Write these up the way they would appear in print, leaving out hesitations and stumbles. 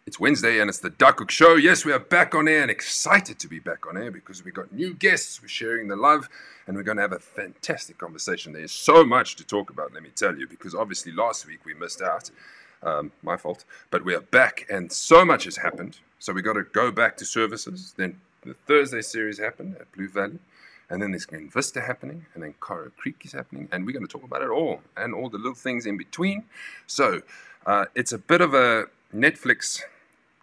It's Wednesday and it's the Duckhook Show. Yes, we are back on air and excited to be back on air because we got new guests. We're sharing the love and we're going to have a fantastic conversation. There's so much to talk about, let me tell you, because obviously last week we missed out. My fault. But we are back and so much has happened. So we got to go back to services. Then the Thursday series happened at Blue Valley. And then there's Glenvista happening, and then Coral Creek is happening, and we're going to talk about it all, and all the little things in between. So it's a bit of a Netflix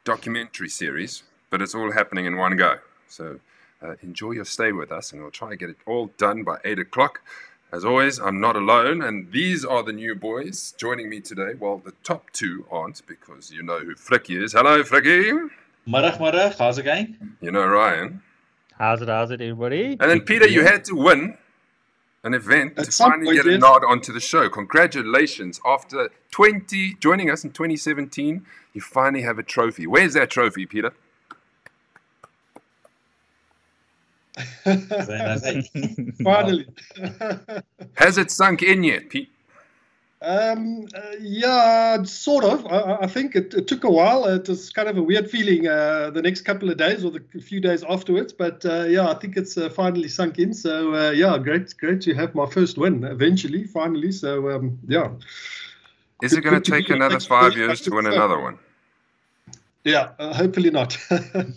documentary series, but it's all happening in one go. So enjoy your stay with us, and we'll try to get it all done by 8 o'clock. As always, I'm not alone, and these are the new boys joining me today. Well, the top two aren't, because you know who Frikkie is. Hello, Frikkie. Middag. How's it going? You know Ryan. How's it, everybody? And then, Peter, you had to win an event to finally get a nod onto the show. Congratulations. After joining us in 2017, you finally have a trophy. Where's that trophy, Peter? Finally. Has it sunk in yet, Pete? Yeah, sort of. I think it took a while. It was kind of a weird feeling the next couple of days or the few days afterwards. But yeah, I think it's finally sunk in. So yeah, great to have my first win eventually, finally. So yeah. Is it going to take another 5 years to win another one? Yeah, hopefully not. And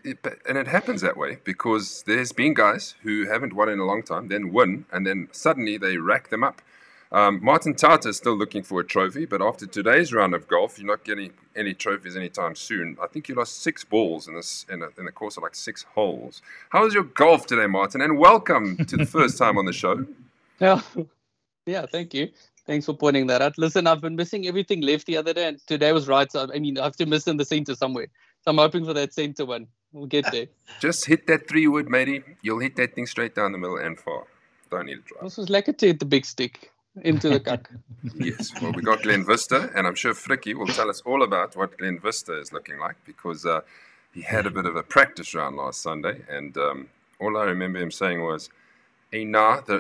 it happens that way because there's been guys who haven't won in a long time, then win, and then suddenly they rack them up. Martin Tata is still looking for a trophy, but after today's round of golf, you're not getting any trophies anytime soon. I think you lost 6 balls in the course of like 6 holes. How was your golf today, Martin? And welcome to the first time on the show. Yeah, thank you. Thanks for pointing that out. Listen, I've been missing everything left the other day, and today was right. So, I mean, I have to miss in the center somewhere. So I'm hoping for that center one. We'll get there. Just hit that 3-wood, matey. You'll hit that thing straight down the middle and far. Don't need a drive. This was like to hit the big stick into the cuck. Yes, well, we got Glenvista, and I'm sure Frikkie will tell us all about what Glenvista is looking like because he had a bit of a practice round last Sunday, and all I remember him saying was, hey,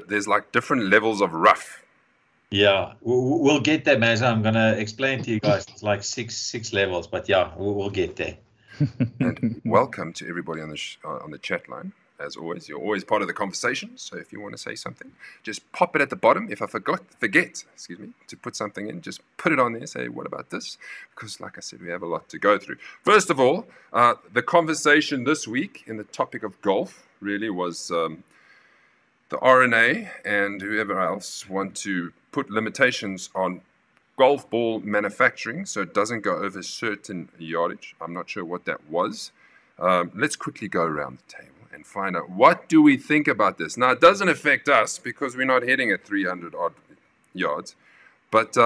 there's like different levels of rough. Yeah, we'll get there, Mazza. I'm going to explain to you guys. It's like six levels, but yeah, we'll get there. And welcome to everybody on the chat line. As always, you're always part of the conversation. So if you want to say something, just pop it at the bottom. If I forget, to put something in, just put it on there. Say, what about this? Because like I said, we have a lot to go through. First of all, the conversation this week in the topic of golf really was the RNA and whoever else want to put limitations on golf ball manufacturing so it doesn't go over a certain yardage. I'm not sure what that was. Let's quickly go around the table and find out what do we think about this. Now, it doesn't affect us because we're not hitting at 300 odd yards, but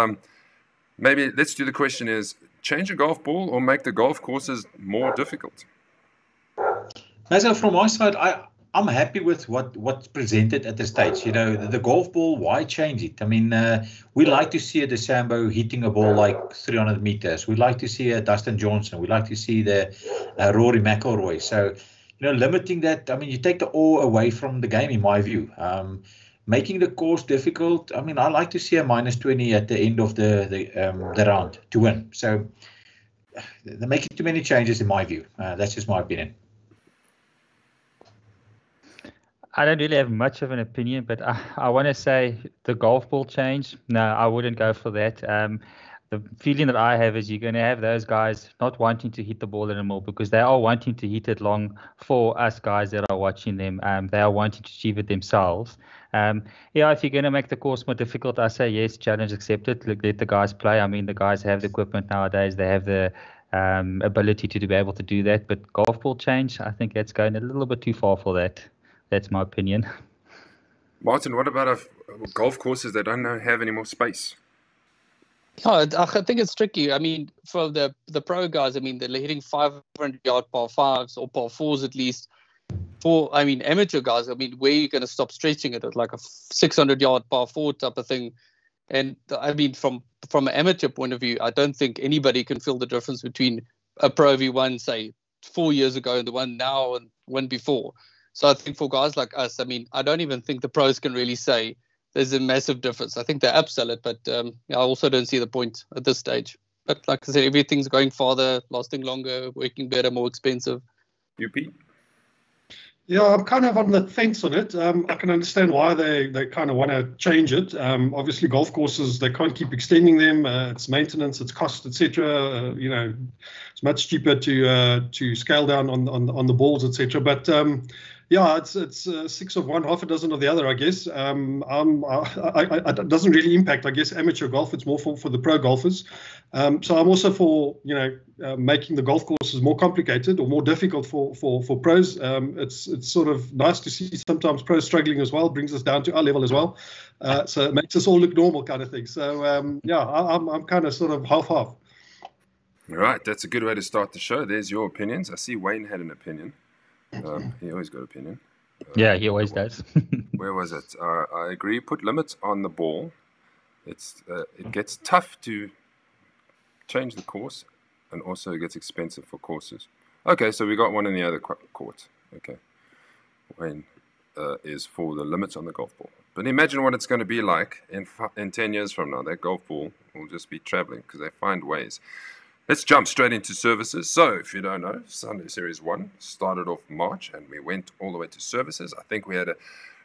maybe let's do the question is change a golf ball or make the golf courses more difficult? Mazza, from my side, I'm happy with what's presented at the stage. You know, the golf ball, why change it? I mean, we like to see a DeChambeau hitting a ball like 300 meters. We like to see a Dustin Johnson. We like to see the Rory McIlroy. So, you know, limiting that, I mean, you take the awe away from the game, in my view. Making the course difficult, I mean, I like to see a -20 at the end of the round to win. So, they're making too many changes, in my view. That's just my opinion. I don't really have much of an opinion, but I want to say the golf ball change. No, I wouldn't go for that. The feeling that I have is you're going to have those guys not wanting to hit the ball anymore because they are wanting to hit it long for us guys that are watching them. They are wanting to achieve it themselves. Yeah, if you're going to make the course more difficult, I say yes, challenge accepted. Let the guys play. I mean, the guys have the equipment nowadays. They have the ability to be able to do that. But golf ball change, I think that's going a little bit too far for that. That's my opinion. Martin, what about golf courses that don't have any more space? I think it's tricky. I mean, for the pro guys, I mean, they're hitting 500-yard par 5s or par 4s at least. For, I mean, amateur guys, I mean, where are you going to stop stretching it at like a 600-yard par 4 type of thing? And I mean, from an amateur point of view, I don't think anybody can feel the difference between a Pro V1, say, 4 years ago and the one now and one before. So I think for guys like us, I mean, I don't even think the pros can really say there's a massive difference. I think they upsell it, but I also don't see the point at this stage. But like I said, everything's going farther, lasting longer, working better, more expensive. UP? Yeah, I'm kind of on the fence on it. I can understand why they kind of want to change it. Obviously, golf courses, they can't keep extending them. It's maintenance, it's cost, etc. It's much cheaper to scale down on the balls, etc. But yeah, it's 6 of one, half a dozen of the other, I guess. It doesn't really impact, I guess, amateur golf. It's more for the pro golfers. So I'm also for making the golf courses more complicated or more difficult for pros. It's sort of nice to see sometimes pros struggling as well. Brings us down to our level as well. So it makes us all look normal, kind of thing. So yeah, I'm kind of sort of half. All right, that's a good way to start the show. There's your opinions. I see Wayne had an opinion. He always got an opinion. Yeah, he always does. Where was it? I agree. Put limits on the ball. It gets tough to change the course, and also it gets expensive for courses. Okay, so we got one in the other court. Okay, Wayne is for the limits on the golf ball. But imagine what it's going to be like in 10 years from now. That golf ball will just be traveling because they find ways. Let's jump straight into services. So, if you don't know, Sunday Series 1 started off March, and we went all the way to services. I think we had a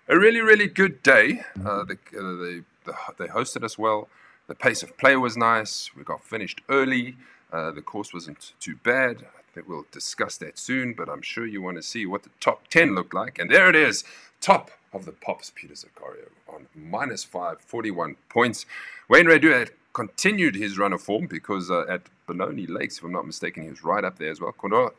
really, really good day. They hosted us well. The pace of play was nice. We got finished early. The course wasn't too bad. I think we'll discuss that soon, but I'm sure you want to see what the top 10 looked like. And there it is, top of the pops, Peter Zaccario on -5, 41 points. Wayne Radu had continued his run of form because at Benoni Lakes, if I'm not mistaken, he was right up there as well. Conor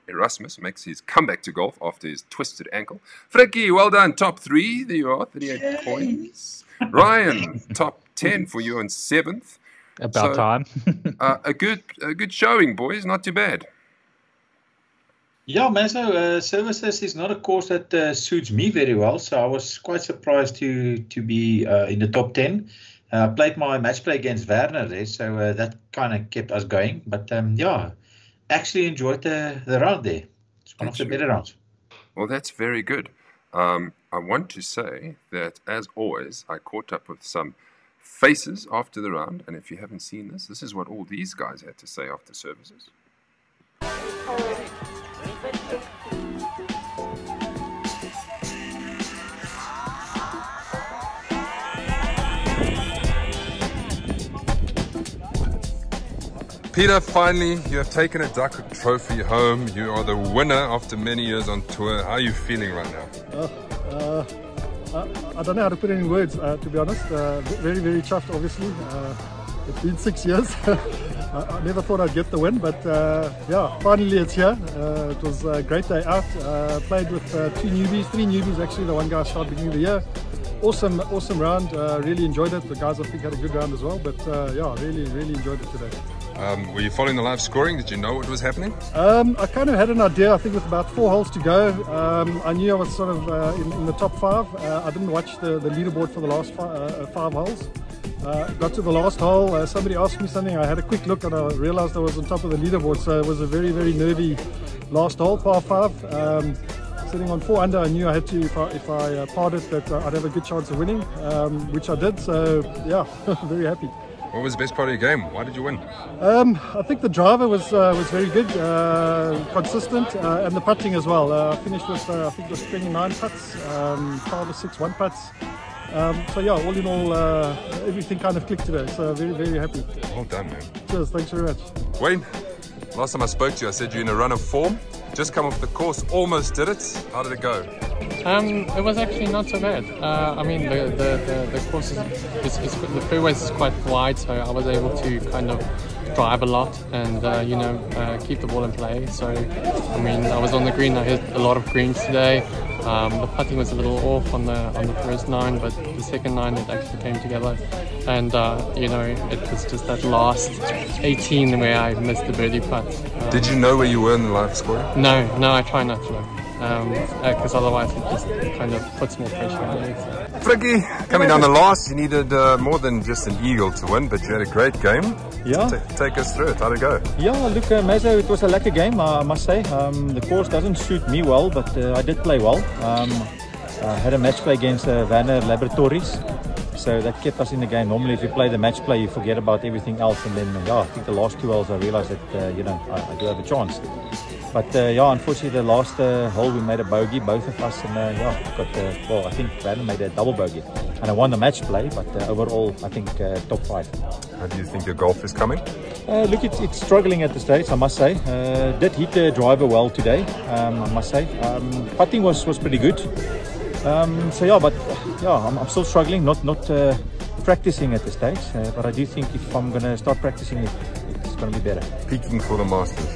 Erasmus makes his comeback to golf after his twisted ankle. Frikkie, well done, top 3. There you are, 38 points. Ryan, top 10 for you in 7th. About time. A good showing, boys. Not too bad. Yeah, Mazo, services is not a course that suits me very well, so I was quite surprised to be in the top 10. Played my match play against Werner there, so that kind of kept us going. But yeah, actually enjoyed the round there. It's one of the better rounds. Well, that's very good. I want to say that, as always, I caught up with some faces after the round, and if you haven't seen this is what all these guys had to say after services. Peter, finally, you have taken a Duckhook trophy home. You are the winner after many years on tour. How are you feeling right now? I don't know how to put it in words, to be honest. Very, very chuffed, obviously. It's been 6 years. I never thought I'd get the win, but yeah, finally it's here. It was a great day out. Played with 3 newbies actually. The one guy started beginning of the year. Awesome round. Really enjoyed it. The guys I think had a good round as well, but yeah, really enjoyed it today. Were you following the live scoring? Did you know what was happening? I kind of had an idea. I think with about 4 holes to go, I knew I was sort of in the top 5. I didn't watch the leaderboard for the last 5 holes. Got to the last hole, somebody asked me something, I had a quick look and I realized I was on top of the leaderboard, so it was a very nervy last hole, par 5. Sitting on 4 under, I knew I had to, if I parred it, that I'd have a good chance of winning, which I did, so yeah, very happy. What was the best part of your game? Why did you win? I think the driver was very good, consistent, and the putting as well. I finished with, I think it was 29 putts, 5 or 6 one putts. So yeah, all in all, everything kind of clicked today, so very happy. Well done, man. Cheers, thanks very much. Wayne, last time I spoke to you, I said you're in a run of form. Just come off the course, almost did it. How did it go? It was actually not so bad. I mean, the course the fairways is quite wide, so I was able to kind of drive a lot and keep the ball in play. So I mean, I was on the green. I hit a lot of greens today. The putting was a little off on the first 9, but the second 9 it actually came together. And it was just that last 18 where I missed the birdie putt. Did you know where you were in the live score? No, I try not to look. Because otherwise it just kind of puts more pressure on you. So. Frikkie, coming down the last, you needed more than just an eagle to win, but you had a great game. Yeah. Take us through it. How'd it go? Yeah, look, Mazo, it was a lekker game, I must say. The course doesn't suit me well, but I did play well. I had a match play against Werner Laboratories. So that kept us in the game. Normally, if you play the match play, you forget about everything else. And then, I think the last 2 holes, I realized that, I do have a chance. But, unfortunately, the last hole, we made a bogey, both of us. And, got, I think Brandon made a double bogey. And I won the match play, but overall, I think top 5. How do you think your golf is coming? Look, it's struggling at the stage, I must say. Did hit the driver well today, I must say. Putting was pretty good. I'm still struggling, not practicing at the stage. But I do think if I'm going to start practicing it's going to be better. Peaking for the Masters?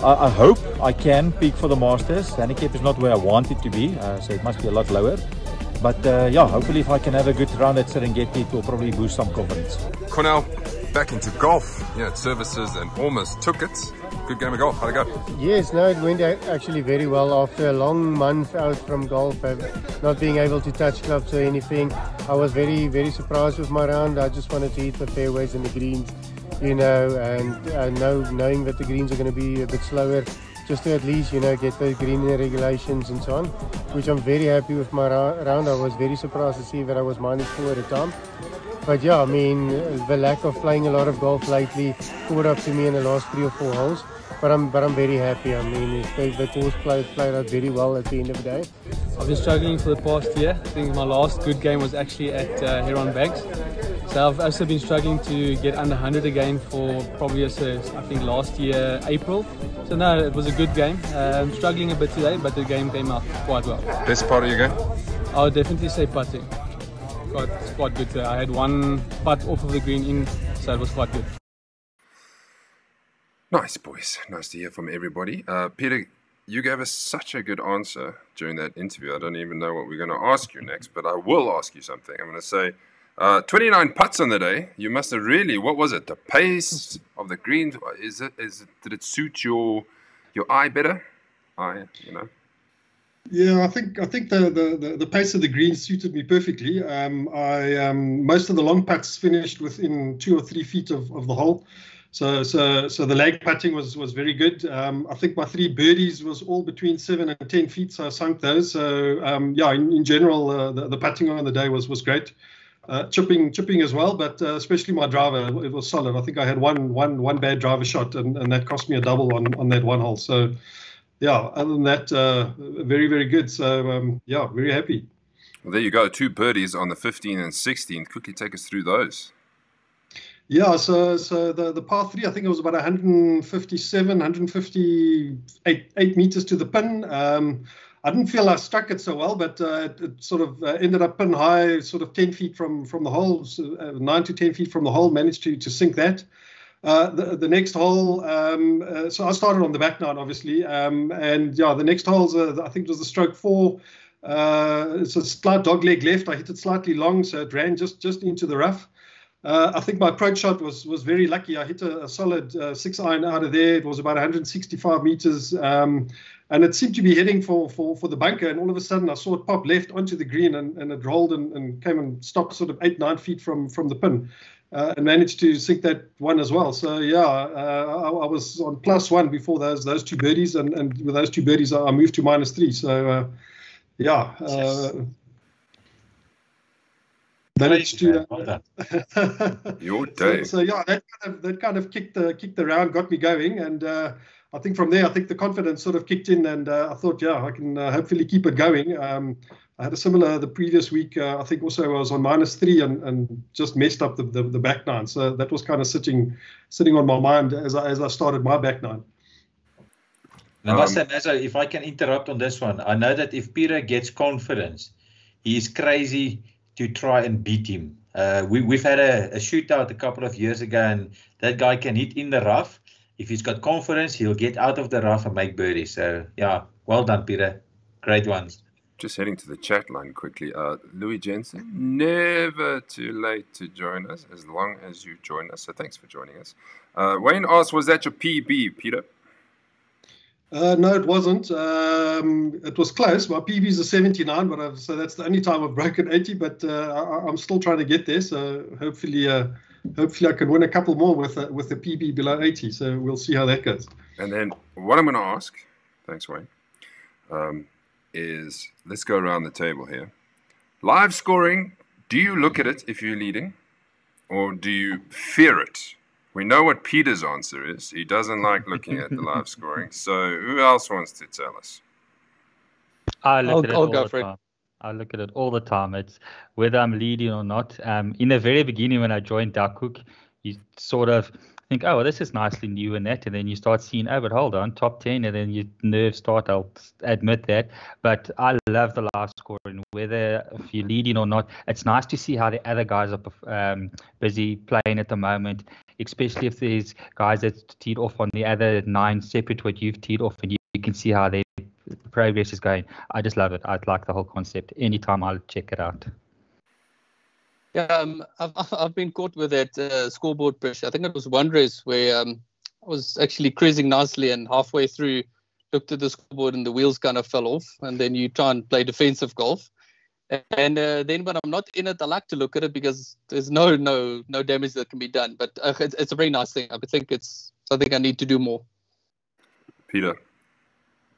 I hope I can peak for the Masters. Handicap is not where I want it to be, so it must be a lot lower. But hopefully if I can have a good round at Serengeti, it will probably boost some confidence. Cornell, back into golf. Services and almost took it. Good game of golf. How'd it go? Yes, no, it went actually very well after a long month out from golf, not being able to touch clubs or anything. I was very, very surprised with my round. I just wanted to hit the fairways and the greens, and knowing that the greens are going to be a bit slower, just to at least, get the green regulations and so on, which I'm very happy with my round. I was very surprised to see that I was -4 at a time. But yeah, I mean, the lack of playing a lot of golf lately caught up to me in the last 3 or 4 holes. But I'm very happy. I mean, the course played out very well at the end of the day. I've been struggling for the past year. I think my last good game was actually at Heron Banks. So I've also been struggling to get under 100 again for probably, I think, last year, April. So no, it was a good game. I'm struggling a bit today, but the game came out quite well. Best part of your game? I would definitely say putting. Quite good today. I had 1 putt off of the green in, so it was quite good. Nice, boys. Nice to hear from everybody. Peter, you gave us such a good answer during that interview. I don't even know what we're going to ask you next, but I will ask you something. I'm going to say 29 putts on the day. You must have really, what was it? The pace of the greens? Did it suit your eye better? Yeah, I think the pace of the greens suited me perfectly. Most of the long putts finished within 2 or 3 feet of the hole. So the lag putting was very good. I think my 3 birdies was all between 7 and 10 feet, so I sunk those. So in general, the putting on the day was great. Chipping as well, but especially my driver, it was solid. I think I had one bad driver shot, and that cost me a double on that 1 hole. So other than that, very, very good. So very happy. Well, there you go. 2 birdies on the 15 and 16. Quickly take us through those. Yeah, so the par 3, I think it was about 158 meters to the pin. I didn't feel I struck it so well, but it sort of ended up pin high, sort of 10 feet from the hole, 9 to 10 feet from the hole, managed to sink that. The next hole, so I started on the back nine, obviously, the next hole's, I think it was the stroke 4. It's a slight dog leg left. I hit it slightly long, so it ran just into the rough. I think my approach shot was very lucky. I hit a solid 6 iron out of there. It was about 165 meters, and it seemed to be heading for the bunker. And all of a sudden, I saw it pop left onto the green, and it rolled and came and stopped sort of 8-9 feet from the pin, and managed to sink that one as well. So I was on +1 before those 2 birdies, and with those 2 birdies, I moved to -3. So managed to your day. So that kind of kicked the round, got me going, and I think from there, I think the confidence sort of kicked in, and I thought, I can hopefully keep it going. I had a similar the previous week. I think also I was on -3 and just messed up the back nine. So that was kind of sitting on my mind as I started my back nine. I must say, Mazzo, if I can interrupt on this one, I know that if Peter gets confidence, he is crazy to try and beat him. We've had a shootout a couple of years ago, and that guy can hit in the rough. If he's got confidence, he'll get out of the rough and make birdies. So, well done, Peter. Great ones. Just heading to the chat line quickly. Louis Jensen, never too late to join us, as long as you join us. So thanks for joining us. Wayne asked, was that your PB, Peter? No, it wasn't. It was close. My PB is a 79, but so that's the only time I've broken 80. But I'm still trying to get there. So hopefully I can win a couple more with the PB below 80. So we'll see how that goes. And then what I'm going to ask, thanks, Wayne, is let's go around the table here. Live scoring Do you look at it if you're leading, or do you fear it? We know what Peter's answer is. He doesn't like looking at the live scoring. So who else wants to tell us? I'll go for it. I look at it all the time. It's whether I'm leading or not. In the very beginning, when I joined Duckhook, you sort of think, oh, well, this is nicely new and that, and then you start seeing, oh, but hold on, top 10, and then your nerves start. I'll admit that, but I love the live scoring, whether if you're leading or not. It's nice to see how the other guys are busy playing at the moment, especially if there's guys that teed off on the other 9 separate what you've teed off, and you can see how their progress is going. I just love it. I like the whole concept. Anytime I'll check it out. Yeah, I've been caught with that scoreboard pressure. I think it was one race where I was actually cruising nicely, and halfway through looked at the scoreboard and the wheels kind of fell off, and then you try and play defensive golf. And then when I'm not in it, I like to look at it because there's no damage that can be done. But it's a very nice thing. I think it's something I need to do more. Peter,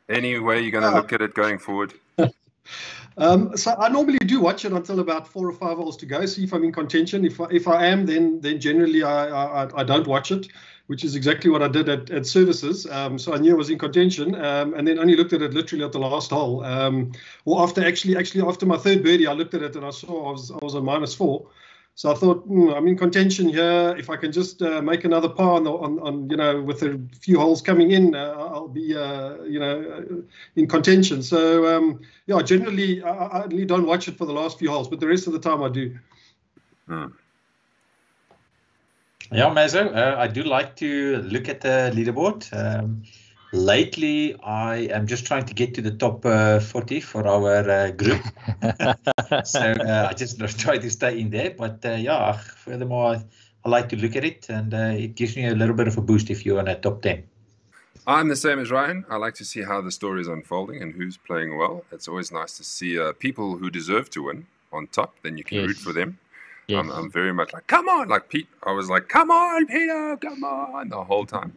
any way you're going to look at it going forward? So I normally do watch it until about 4 or 5 holes to go, see if I'm in contention. If I am, then generally I don't watch it, which is exactly what I did at services. So I knew I was in contention, and then only looked at it literally at the last hole. Or after after my third birdie, I looked at it and I saw I was on -4. So I thought, I'm in contention here. If I can just make another par on with a few holes coming in, I'll be in contention. So generally I only don't watch it for the last few holes, but the rest of the time I do. Yeah, Mazo, I do like to look at the leaderboard. Lately, I am just trying to get to the top 40 for our group. So I just try to stay in there. But furthermore, I like to look at it, and it gives me a little bit of a boost if you're on that top 10. I'm the same as Ryan. I like to see how the story is unfolding and who's playing well. It's always nice to see people who deserve to win on top. Then you can root for them. Yes. I'm very much like, come on, like Pete. I was like, come on, Peter, come on, the whole time.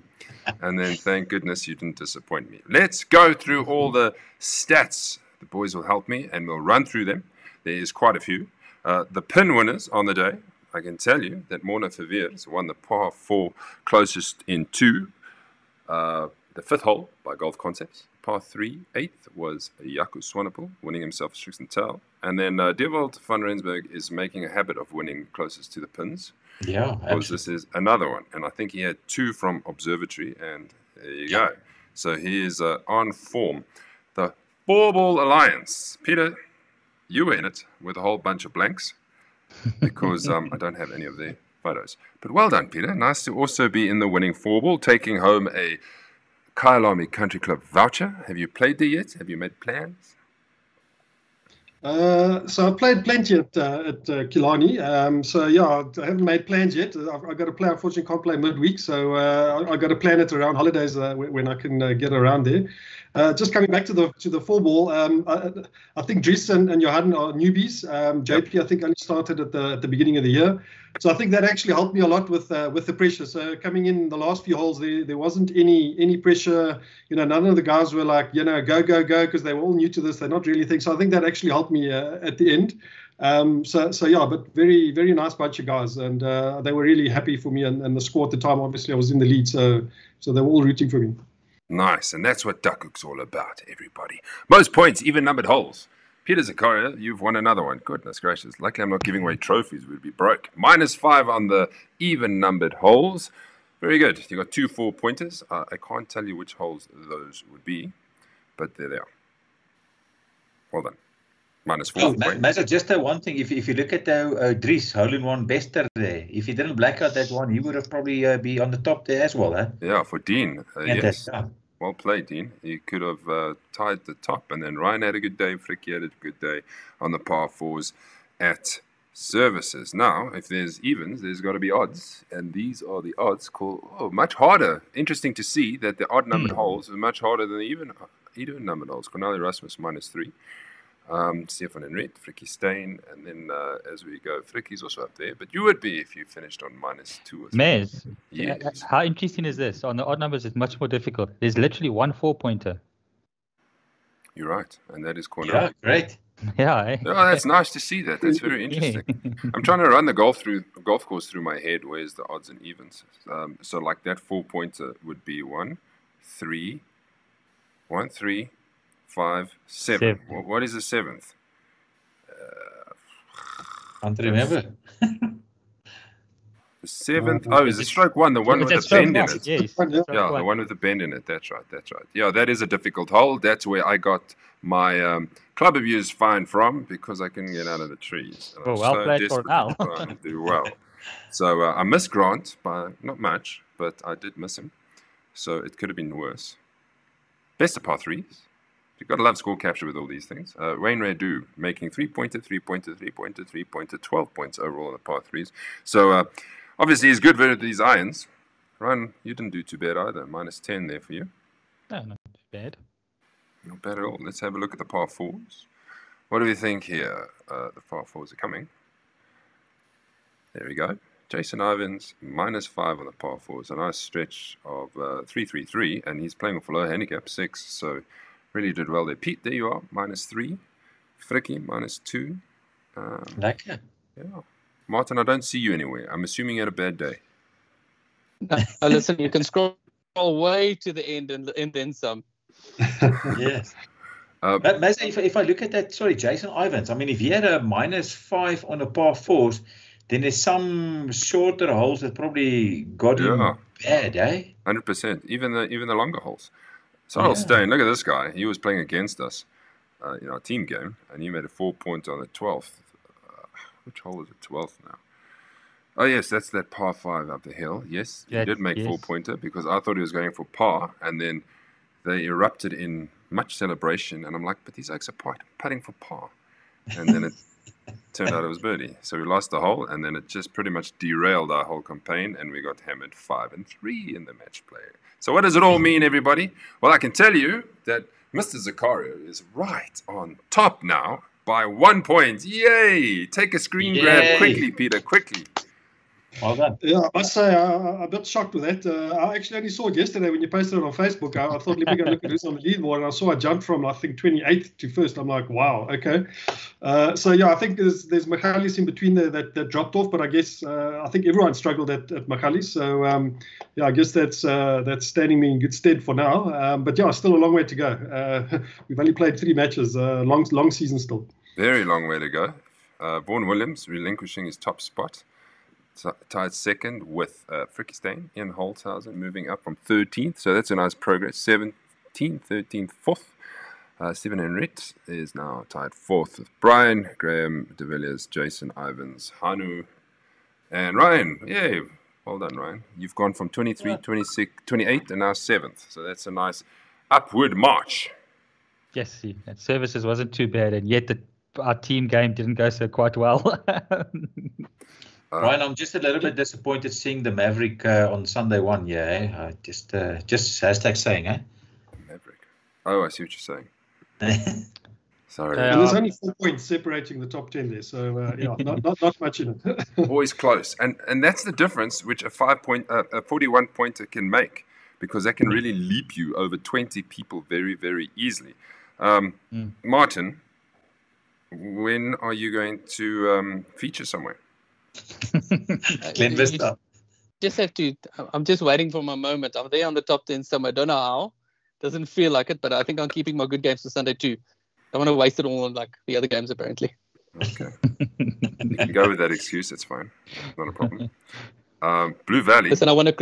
And then thank goodness you didn't disappoint me. Let's go through all the stats. The boys will help me and we'll run through them. There is quite a few. The pin winners on the day, I can tell you that Morna Verveers won the par 4 closest in 2. The 5th hole by Golf Concepts. Par 3, 8th was Jaco Swanepoel, winning himself a Schuster Towel. And then Dewald van Rensburg is making a habit of winning closest to the pins. Yeah, because this is another one. And I think he had 2 from Observatory, and there you go. So he is on form. The 4-Ball Alliance. Peter, you were in it with a whole bunch of blanks because I don't have any of their photos. But well done, Peter. Nice to also be in the winning 4-Ball, taking home a Kyalami Country Club voucher. Have you played there yet? Have you made plans? So I played plenty at Killarney. I haven't made plans yet. I've got to play. Unfortunately, can't play midweek, so I've got to plan it around holidays when I can get around there. Just coming back to the 4-Ball, I think Dries and Johan are newbies. JP, I think, only started at the beginning of the year, so I think that actually helped me a lot with the pressure. So coming in the last few holes, there wasn't any pressure. None of the guys were like, go, because they were all new to this. They're not really thinking. So I think that actually helped me at the end. But very, very nice bunch of guys, and they were really happy for me. And the score at the time, obviously, I was in the lead, so they were all rooting for me. Nice, and that's what Duckhook's all about, everybody. Most points, even numbered holes. Peter Zakaria, you've won another one. Goodness gracious. Luckily I'm not giving away trophies. We'd be broke. -5 on the even numbered holes. Very good. You got 2 4-pointers. I can't tell you which holes those would be, but there they are. Well done. -4 points. Mazo, just one thing. If you look at Dries, hole-in-one bester there, if he didn't black out that one, he would have probably be on the top there as well, huh? Yeah, for Dean. Yes. Well played, Dean. He could have tied the top, and then Ryan had a good day. Frikkie had a good day on the par 4s at services. Now, if there's evens, there's got to be odds, and these are the odds. Much harder. Interesting to see that the odd-numbered holes are much harder than the even-numbered holes. Cornelia Rasmus -3. Stefan Enright, Frikkie Steyn, and then as we go, Frikkie's also up there, but you would be if you finished on -2 or 3. Mez, yes. How interesting is this? On the odd numbers, it's much more difficult. There's literally 1 4-pointer. You're right, and that is Cornelia. Yeah, great. Yeah. Eh? Oh, that's nice to see that. That's very interesting. I'm trying to run the golf course through my head. Where's the odds and evens? So like that 4-pointer would be 1, 3, 1, 3, 5, 7. What is the seventh? Can't remember. The seventh. Oh, is it stroke 1? The one with the bend in it. Yes. Yeah, the one with the bend in it. That's right. Yeah, that is a difficult hole. That's where I got my club abuse fine from because I couldn't get out of the trees. Well played for now. Trying to do well. So I missed Grant by not much, but I did miss him. So it could have been worse. Best of par threes. You've got to love score capture with all these things. Wayne Radu making 3-pointer, 3-pointer, 3-pointer, 3-pointer, 12 points overall on the par threes. So obviously he's good with these irons. Ryan, you didn't do too bad either. -10 there for you. No, not too bad. Not bad at all. Let's have a look at the par fours. What do we think here? The par fours are coming. There we go. Jason Ivins, -5 on the par fours. A nice stretch of 3-3-3, and he's playing with a low handicap, 6. So really did well there. Pete, there you are, -3. Frikkie, -2. Lekker. Yeah. Martin, I don't see you anywhere. I'm assuming you had a bad day. No, listen, you can scroll way to the end and then some. Yes. But Mazza, if I look at that, sorry, Jason Ivins, I mean, if he had a -5 on a par fours, then there's some shorter holes that probably got him bad, eh? 100%. Even the longer holes. Cyril Stain, look at this guy. He was playing against us in our team game, and he made a 4-pointer on the 12th. Which hole is it? 12th now. Oh, yes, that's that par 5 up the hill. Yes, he did make 4-pointer because I thought he was going for par, and then they erupted in much celebration, and I'm like, but these oaks are putting for par. And then it turned out it was birdie. So we lost the hole, and then it just pretty much derailed our whole campaign, and we got hammered 5 and 3 in the match play. So what does it all mean, everybody? Well, I can tell you that Mr. Zakario is right on top now by 1 point. Yay! Take a screen grab quickly, Peter, quickly. Well done. Yeah, I must say, I'm a bit shocked with that. I actually only saw it yesterday when you posted it on Facebook. I thought, let me go look at who's on the leaderboard. And I saw I jumped from, I think, 28th to 1st. I'm like, wow, okay. So, yeah, I think there's Michalis in between there that dropped off. But I guess I think everyone struggled at Michalis. So, yeah, I guess that's standing me in good stead for now. But, yeah, still a long way to go. We've only played 3 matches. Long season still. Very long way to go. Vaughan Williams relinquishing his top spot. Tied second with Frikkie Stain. Ian Holzhausen moving up from 13th. So that's a nice progress. 17th, 13th, 4th. Stephen Henrit is now tied 4th with Brian, Graham de Villiers, Jason Ivins, Hanu, and Ryan. Yay. Well done, Ryan. You've gone from 23, 26, 28, and now 7th. So that's a nice upward march. Yes, see, that services wasn't too bad, and yet our team game didn't go so quite well. Ryan, I'm just a little bit disappointed seeing the Maverick on Sunday 1. Yeah, just hashtag saying, eh? Maverick. Oh, I see what you're saying. Sorry. There's only 4 points separating the top 10 there, so yeah, not much in it. Always close, and that's the difference which a 41 pointer can make, because that can really leap you over 20 people very, very easily. Martin, when are you going to feature somewhere? Glenvista. Just have to. I'm just waiting for my moment. I'm there on the top 10 somewhere. I don't know how. Doesn't feel like it, but I think I'm keeping my good games for Sunday too. Don't want to waste it all on like the other games apparently. Okay. You can go with that excuse. It's fine. Not a problem. Blue Valley. Listen, I want to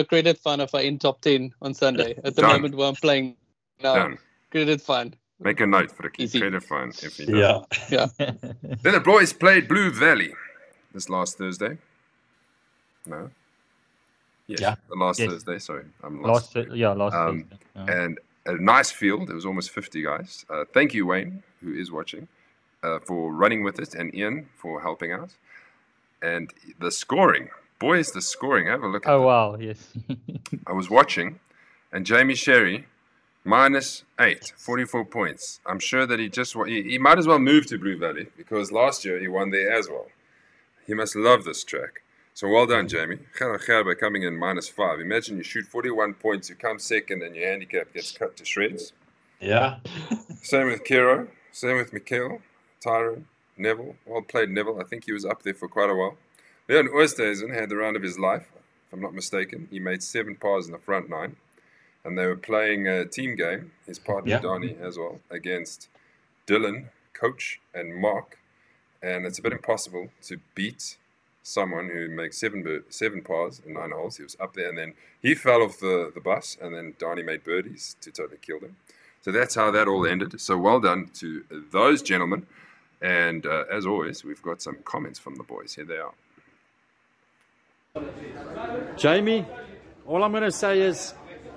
credit fun if I in top 10 on Sunday. At the moment where I'm playing now. Credit fun. Make a note for the credit fun if you don't. Yeah. Then the boys played Blue Valley this last Thursday. No. Yes. Yeah. The last Thursday. Sorry, I'm lost. Thursday. Yeah. And a nice field. There was almost 50 guys. Thank you, Wayne, who is watching, for running with it, and Ian for helping out. And the scoring, boys, the scoring. Have a look at it. Oh wow, yes. I was watching, and Jamie Sherry, -8, 44 points. I'm sure that he might as well move to Blue Valley, because last year he won there as well. He must love this track. So well done, Jamie. Gerber coming in -5. Imagine you shoot 41 points, you come second, and your handicap gets cut to shreds. Yeah. Same with Kiro. Same with Mikhail, Tyrone, Neville. Well played, Neville. I think he was up there for quite a while. Leon Oosthuizen had the round of his life, if I'm not mistaken. He made 7 pars in the front 9. And they were playing a team game, his partner Donnie as well, against Dylan, Coach, and Mark. And it's a bit impossible to beat someone who makes 7 pars in 9 holes. He was up there, and then he fell off the bus, and then Donnie made birdies to totally kill him. So that's how that all ended. So well done to those gentlemen. And as always, we've got some comments from the boys. Here they are. Jamie, all I'm going to say is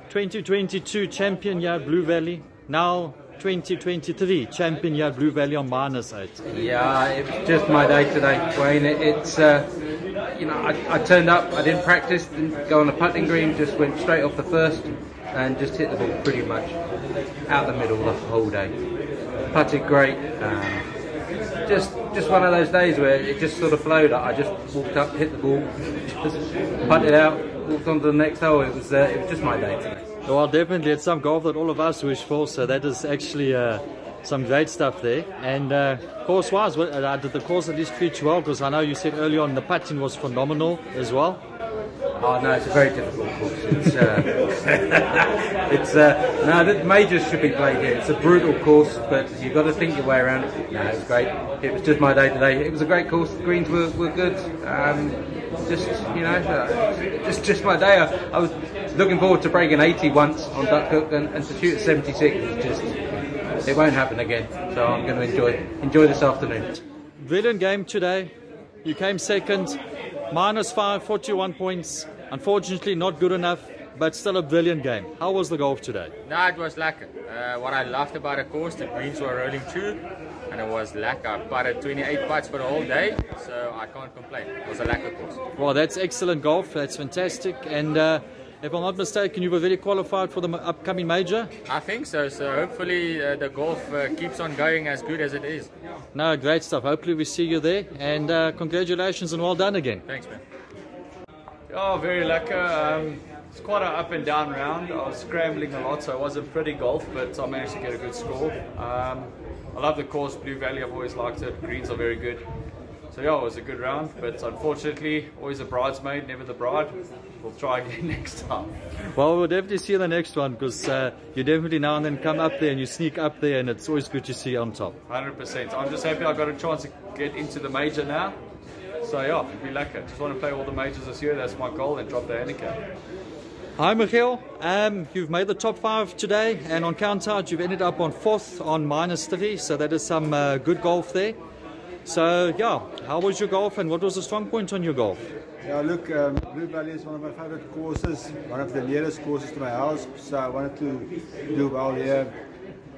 2022 champion year Blue Valley. Now 2023 champion year Blue Valley on -8. Yeah, it's just my day today, Wayne. It's you know, I turned up, I didn't practice, didn't go on the putting green, just went straight off the first and just hit the ball pretty much out the middle the whole day. Putted great. Just one of those days where it just sort of flowed. I just walked up, hit the ball, just putted out, walked on to the next hole. It was just my day today. Well, definitely, it's some golf that all of us wish for, so that is actually some great stuff there. And course-wise, did the course at least treat you well? Because I know you said earlier on the putting was phenomenal as well. Oh no, it's a very difficult course. No, the majors should be played here. It's a brutal course, but you've got to think your way around it. No, it was great. It was just my day today. It was a great course. The greens were good. Just my day. I was looking forward to breaking 80 once on Duckhook, and to shoot at 76 is just, it won't happen again. So I'm going to enjoy this afternoon. Brilliant game today. You came second, -5, 41 points. Unfortunately, not good enough, but still a brilliant game. How was the golf today? No, it was lekker. What I loved about the course, the greens were rolling through, and it was lekker. I putted 28 putts for the whole day, so I can't complain. It was a lekker course. Well, that's excellent golf. That's fantastic. And if I'm not mistaken, you were very qualified for the upcoming major? I think so. So hopefully the golf keeps on going as good as it is. No, great stuff. Hopefully we see you there. And congratulations and well done again. Thanks, man. Oh, very lekker. It's quite an up and down round. I was scrambling a lot, so it wasn't pretty golf, but I managed to get a good score. I love the course, Blue Valley. I've always liked it. Greens are very good. So yeah, it was a good round, but unfortunately, always a bridesmaid, never the bride. We'll try again next time. Well, we'll definitely see you in the next one, because you definitely now and then come up there and you sneak up there, and it's always good to see you on top. 100%. I'm just happy I got a chance to get into the major now. So yeah, it'll be lekker. Just want to play all the majors this year. That's my goal, and drop the handicap. Hi, Michiel. You've made the top 5 today, and on count out, you've ended up on 4th on -3. So that is some good golf there. So yeah, how was your golf, and what was the strong point on your golf? Yeah, look, Blue Valley is one of my favorite courses, one of the nearest courses to my house, so I wanted to do well here.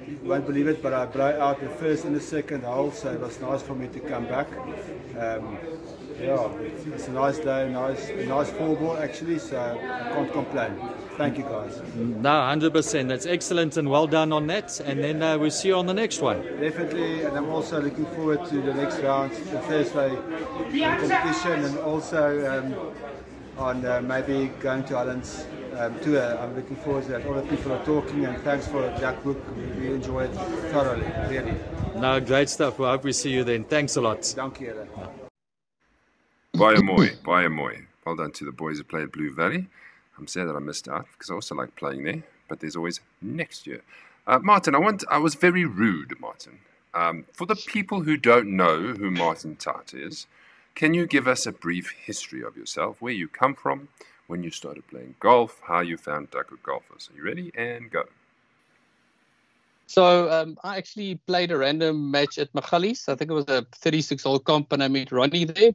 You won't believe it, but I blew out the first and the second hole, so it was nice for me to come back. Yeah, it's a nice day, nice 4-ball actually, so I can't complain. Thank you guys. No, 100%. That's excellent, and well done on that. And then we'll see you on the next one. Definitely, and I'm also looking forward to the next round, the Thursday competition, and also on maybe going to Ireland's tour. I'm looking forward to that. All the people are talking, and thanks for Duckhook. We enjoyed it thoroughly, really. No, great stuff. We hope we see you then. Thanks a lot. Dank je. Baie mooi. Well done to the boys who played Blue Valley. I'm sad that I missed out, because I also like playing there, but there's always next year. Martin, I was very rude, Martin. For the people who don't know who Martin Tat is, can you give us a brief history of yourself, where you come from, when you started playing golf, how you found Duckhook golfers? Are you ready? And go. So I actually played a random match at Magalies. I think it was a 36-hole comp, and I met Ronnie there.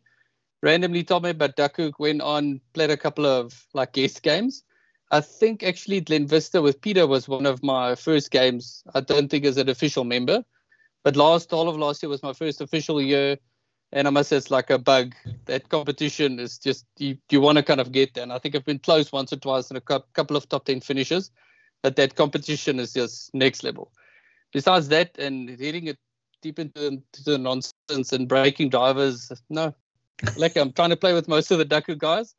Randomly told me about Duckhook, went on, played a couple of guest games. I think actually Glenvista with Peter was one of my first games. I don't think as an official member, but all of last year was my first official year, and I must say it's like a bug. That competition is just, you want to kind of get there, and I think I've been close once or twice in a couple of top 10 finishes, but that competition is just next level. Besides that, and hitting it deep into the nonsense and breaking drivers, no. Like I'm trying to play with most of the Duckhook guys,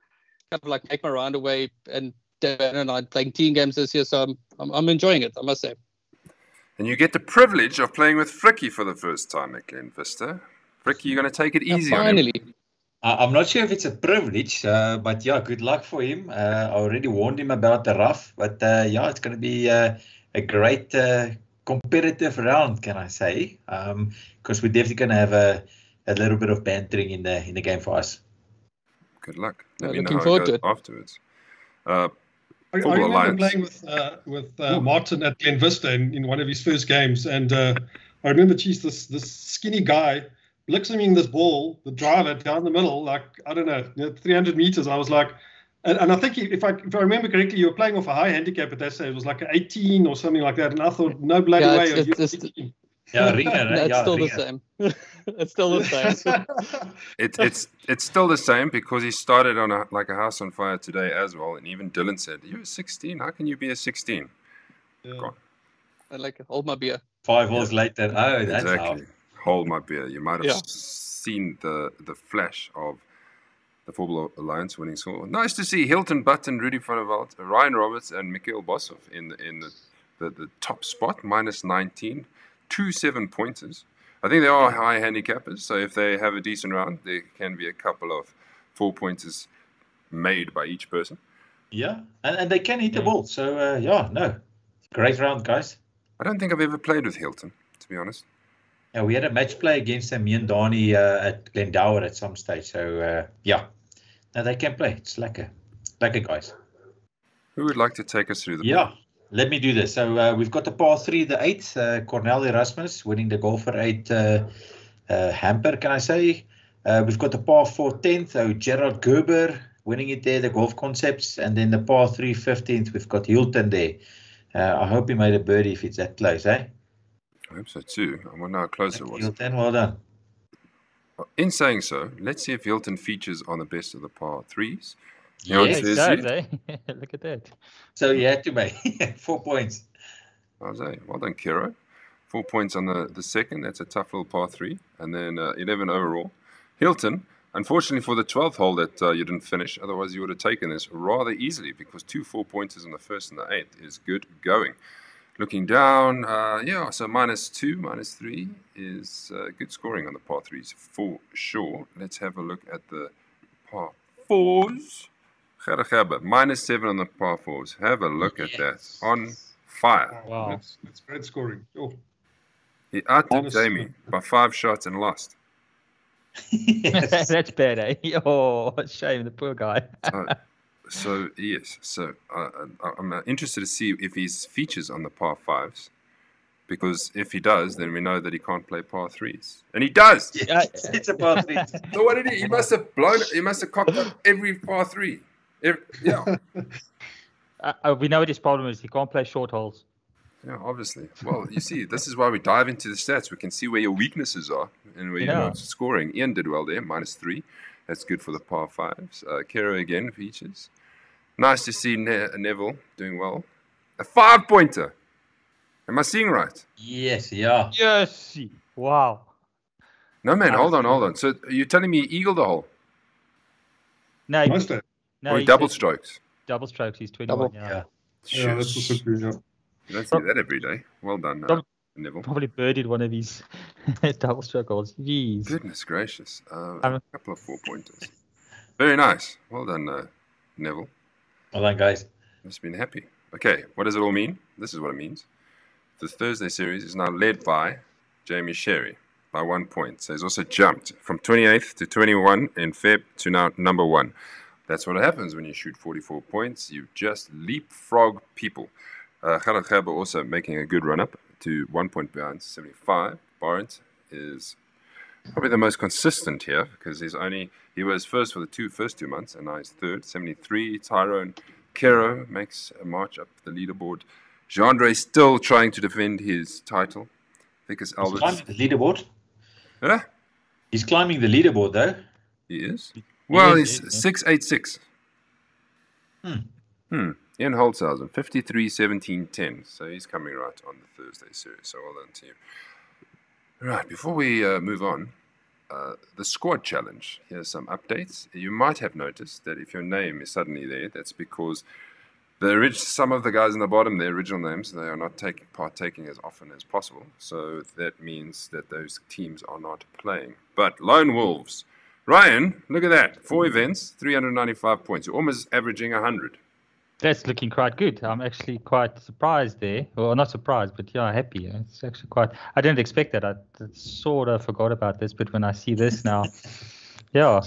kind of like make my round away, and I'm playing team games this year, so I'm enjoying it, I must say. And you get the privilege of playing with Frikkie for the first time at Glenvista. Frikkie, you're going to take it easy on him. Finally. I'm not sure if it's a privilege, but yeah, good luck for him. I already warned him about the rough, but yeah, it's going to be a great competitive round, can I say? Because we're definitely going to have a little bit of bantering in the game for us. Good luck. Let me know looking how forward it to goes it. afterwards. I Football remember Alliance. playing with Martin at Glenvista in one of his first games, and I remember, geez, this skinny guy blitzing this ball, the driver down the middle, like I don't know, 300 meters. I was like, and I think if I remember correctly, you were playing off a high handicap at that stage. It was like an 18 or something like that, and I thought, no bloody way. Yeah, ringer, No, it's yeah, still ringer. the same. It's still the same. It's still the same because he started on like a house on fire today as well. And even Dylan said, "You're a 16. How can you be a 16?" Yeah. I like hold my beer. 5 holes later. Oh, that's Exactly. Hold my beer. You might have Yeah. seen the flash of the Football Alliance winning score. Nice to see Hilton Button, Rudy van der Walt, Ryan Roberts, and Mikhail Bosov in the top spot, minus 19, 2 7-pointers. I think they are high handicappers, so if they have a decent round, there can be a couple of 4-pointers made by each person. Yeah, and they can hit the ball. So, yeah, no. Great round, guys. I don't think I've ever played with Hilton, to be honest. Yeah, we had a match play against them, me and Donnie at Glendower at some stage. So, yeah. No, they can play. It's lekker. Lekker, guys. Who would like to take us through the Yeah, let me do this. So, we've got the par 3, the 8th, Cornel Erasmus winning the Golfer 8 hamper, can I say. We've got the par 4, 10th, so Gerard Gerber winning it there, the Golf Concepts. And then the par 3, 15th, we've got Hilton there. I hope he made a birdie if it's that close, eh? I hope so too. I wonder how close it was. Hilton, well done. In saying so, let's see if Hilton features on the best of the par 3s. Yes, it does, eh? Look at that. So you had to make 4 points. Jose, well done, Kero. 4 points on the second. That's a tough little par 3. And then 11 overall. Hilton, unfortunately for the 12th hole that you didn't finish, otherwise you would have taken this rather easily because 2 4-pointers on the first and the 8th is good going. Looking down, yeah, so -2, -3 is good scoring on the par 3s for sure. Let's have a look at the par 4s. Gerber, -7 on the par 4s. Have a look at that. On fire. Wow. That's great scoring. Oh. He outdid Jamie by 5 shots and lost. That's bad, eh? Oh, shame, the poor guy. So yes, so I'm interested to see if he features on the par 5s, because if he does, then we know that he can't play par 3s, and he does. Yeah, it's a par 3. So what did he? He must have blown. He must have cocked up every par 3. Yeah. We know what his problem is. He can't play short holes. Yeah, obviously. Well, you see, this is why we dive into the stats. We can see where your weaknesses are and where you're not scoring. Ian did well there, -3. That's good for the par 5s. Kero again features. Nice to see Neville doing well. A 5-pointer. Am I seeing right? Yes, yeah. Yes. Wow. No, man, hold on. So you're telling me he eagled the hole? No, Or he double strokes? Double strokes. He's 21. Yeah. Yeah, that's also true, yeah. You don't see that every day. Well done, Neville. Probably birdied one of his double stroke holes. Jeez. Goodness gracious. A couple of 4-pointers. Very nice. Well done, Neville. Well done, guys. Must have been happy. Okay, what does it all mean? This is what it means. The Thursday series is now led by Jamie Sherry by 1 point. So he's also jumped from 28th to 21 in Feb to now number 1. That's what happens when you shoot 44 points. You just leapfrog people. Gerard Gerber also making a good run-up to 1 point behind, 75. Barrett is probably the most consistent here because he was first for the first 2 months and now he's third, 73. Tyrone Kero makes a march up the leaderboard. Jeandre still trying to defend his title. Vickers Albert. He's climbing the leaderboard. Huh? He's climbing the leaderboard, though. He is? Well, he's 686. Ian Holtzhausen, 53, 17, 10. So he's coming right on the Thursday series. So well done to you. Right, before we move on, the squad challenge. Here's some updates. You might have noticed that if your name is suddenly there, that's because Some of the guys in the bottom, their original names, they are not partaking as often as possible. So that means that those teams are not playing. But Lone Wolves. Ryan, look at that. 4 events, 395 points. You're almost averaging 100. That's looking quite good. I'm actually quite surprised there. Well, not surprised, but yeah, happy. It's actually quite... I didn't expect that. I sort of forgot about this, but when I see this now, yeah...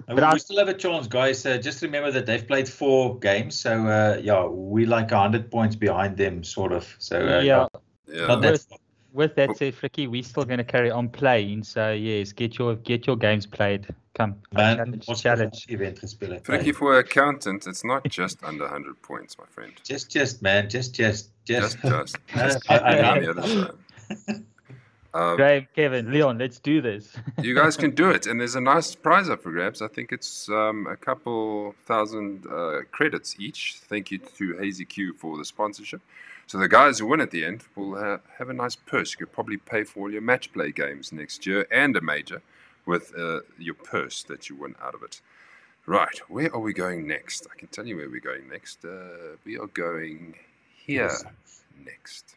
But we still have a chance, guys. Just remember that they've played 4 games, so yeah, we like 100 points behind them, sort of. So yeah. Not that with that said, Fricky, we're still going to carry on playing. So yes, get your games played. Come, challenge. Event gespeeld. Fricky, for accountant, it's not just under 100 points, my friend. Just man, just. Graham, Kevin, Leon, let's do this. You guys can do it, and there's a nice prize up for grabs. I think it's a couple thousand credits each. Thank you to Hazy Q for the sponsorship. So the guys who win at the end will have a nice purse. You could probably pay for all your match play games next year and a major with your purse that you win out of it. Right, where are we going next? I can tell you where we're going next. We are going here next.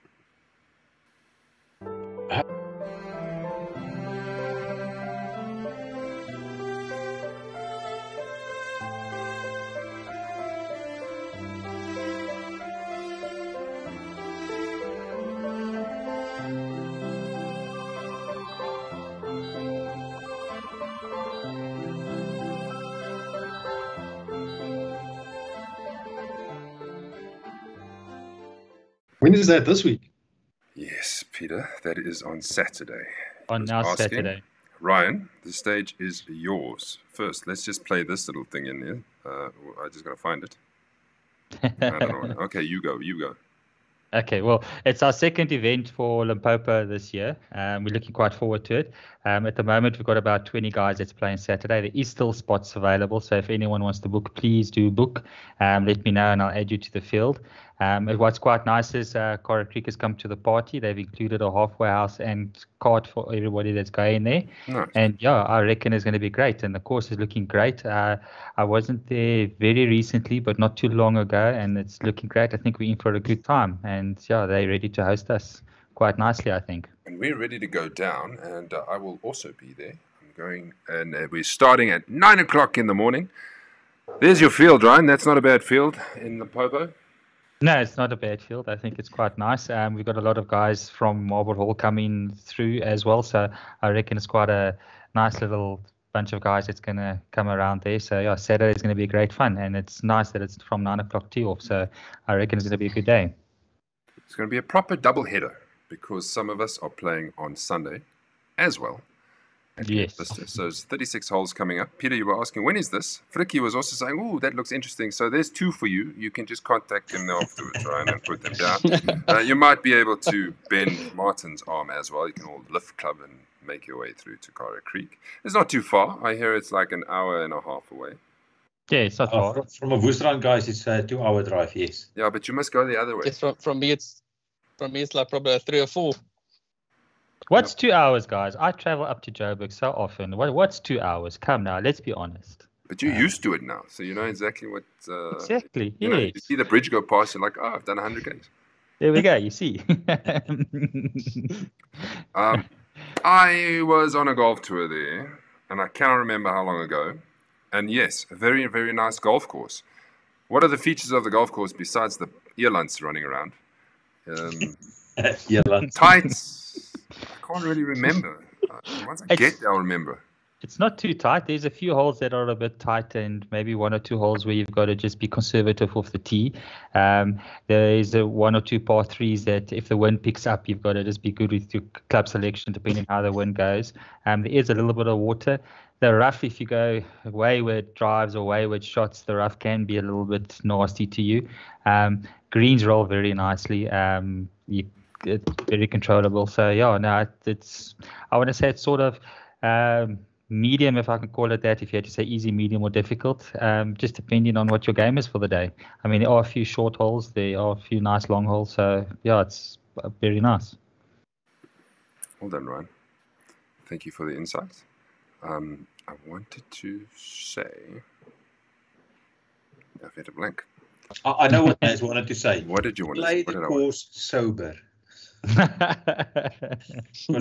When is that, this week? Yes, Peter, that is on Saturday. On now Saturday. Ryan, the stage is yours. First, let's just play this little thing in here. I just got to find it. I don't know. Okay, you go. Okay, well, it's our second event for Limpopo this year. We're looking quite forward to it. At the moment, we've got about 20 guys that's playing Saturday. There is still spots available, so if anyone wants to book, please do book. Let me know and I'll add you to the field. What's quite nice is Cara Creek has come to the party. They've included a halfway house and cart for everybody that's going there. Nice. And yeah, I reckon it's going to be great. And the course is looking great. I wasn't there very recently, but not too long ago, and it's looking great. I think we're in for a good time. And yeah, they're ready to host us quite nicely, I think. And we're ready to go down, and I will also be there. I'm going, and we're starting at 9 o'clock in the morning. There's your field, Ryan. That's not a bad field in Limpopo. No, it's not a bad field. I think it's quite nice. We've got a lot of guys from Marble Hall coming through as well. So I reckon it's quite a nice little bunch of guys that's going to come around there. So yeah, Saturday is going to be great fun. And it's nice that it's from 9 o'clock tee off. So I reckon it's going to be a good day. It's going to be a proper double header because some of us are playing on Sunday as well. Yes. So it's 36 holes coming up. Peter, you were asking, when is this? Fricky was also saying, oh, that looks interesting. So there's 2 for you. You can just contact him afterwards, Ryan, and put them down. You might be able to bend Martin's arm as well. You can all lift club and make your way through to Cara Creek. It's not too far. I hear it's like an hour and a half away. Yeah, it's not far. From a Woestrand, guys, it's a 2-hour drive, yes. Yeah, but you must go the other way. It's from me, it's like probably 3 or 4. What's 2 hours, guys? I travel up to Joburg so often. What's 2 hours? Come now, let's be honest. But you're used to it now, so you know exactly what... exactly, you know, you see the bridge go past, you're like, oh, I've done 100 Ks. There we go, you see. I was on a golf tour there, and I cannot remember how long ago. And yes, a very, very nice golf course. What are the features of the golf course besides the earlunts running around? Tights. I can't really remember. Once I get there, I'll remember. It's not too tight. There's a few holes that are a bit tight and maybe 1 or 2 holes where you've got to just be conservative off the tee. There's 1 or 2 par 3s that if the wind picks up, you've got to just be good with your club selection depending on how the wind goes. There is a little bit of water. The rough, if you go wayward drives or wayward shots, the rough can be a little bit nasty to you. Greens roll very nicely. It's very controllable. So yeah, no, I want to say it's sort of medium, if I can call it that, if you had to say easy, medium or difficult, just depending on what your game is for the day. I mean, there are a few short holes, there are a few nice long holes, so yeah, it's very nice. Well done, Ryan. Thank you for the insights. I wanted to say, I've had a blank. I know what Naz wanted to say. What did you want to Play say? the What did I want? course sober. Because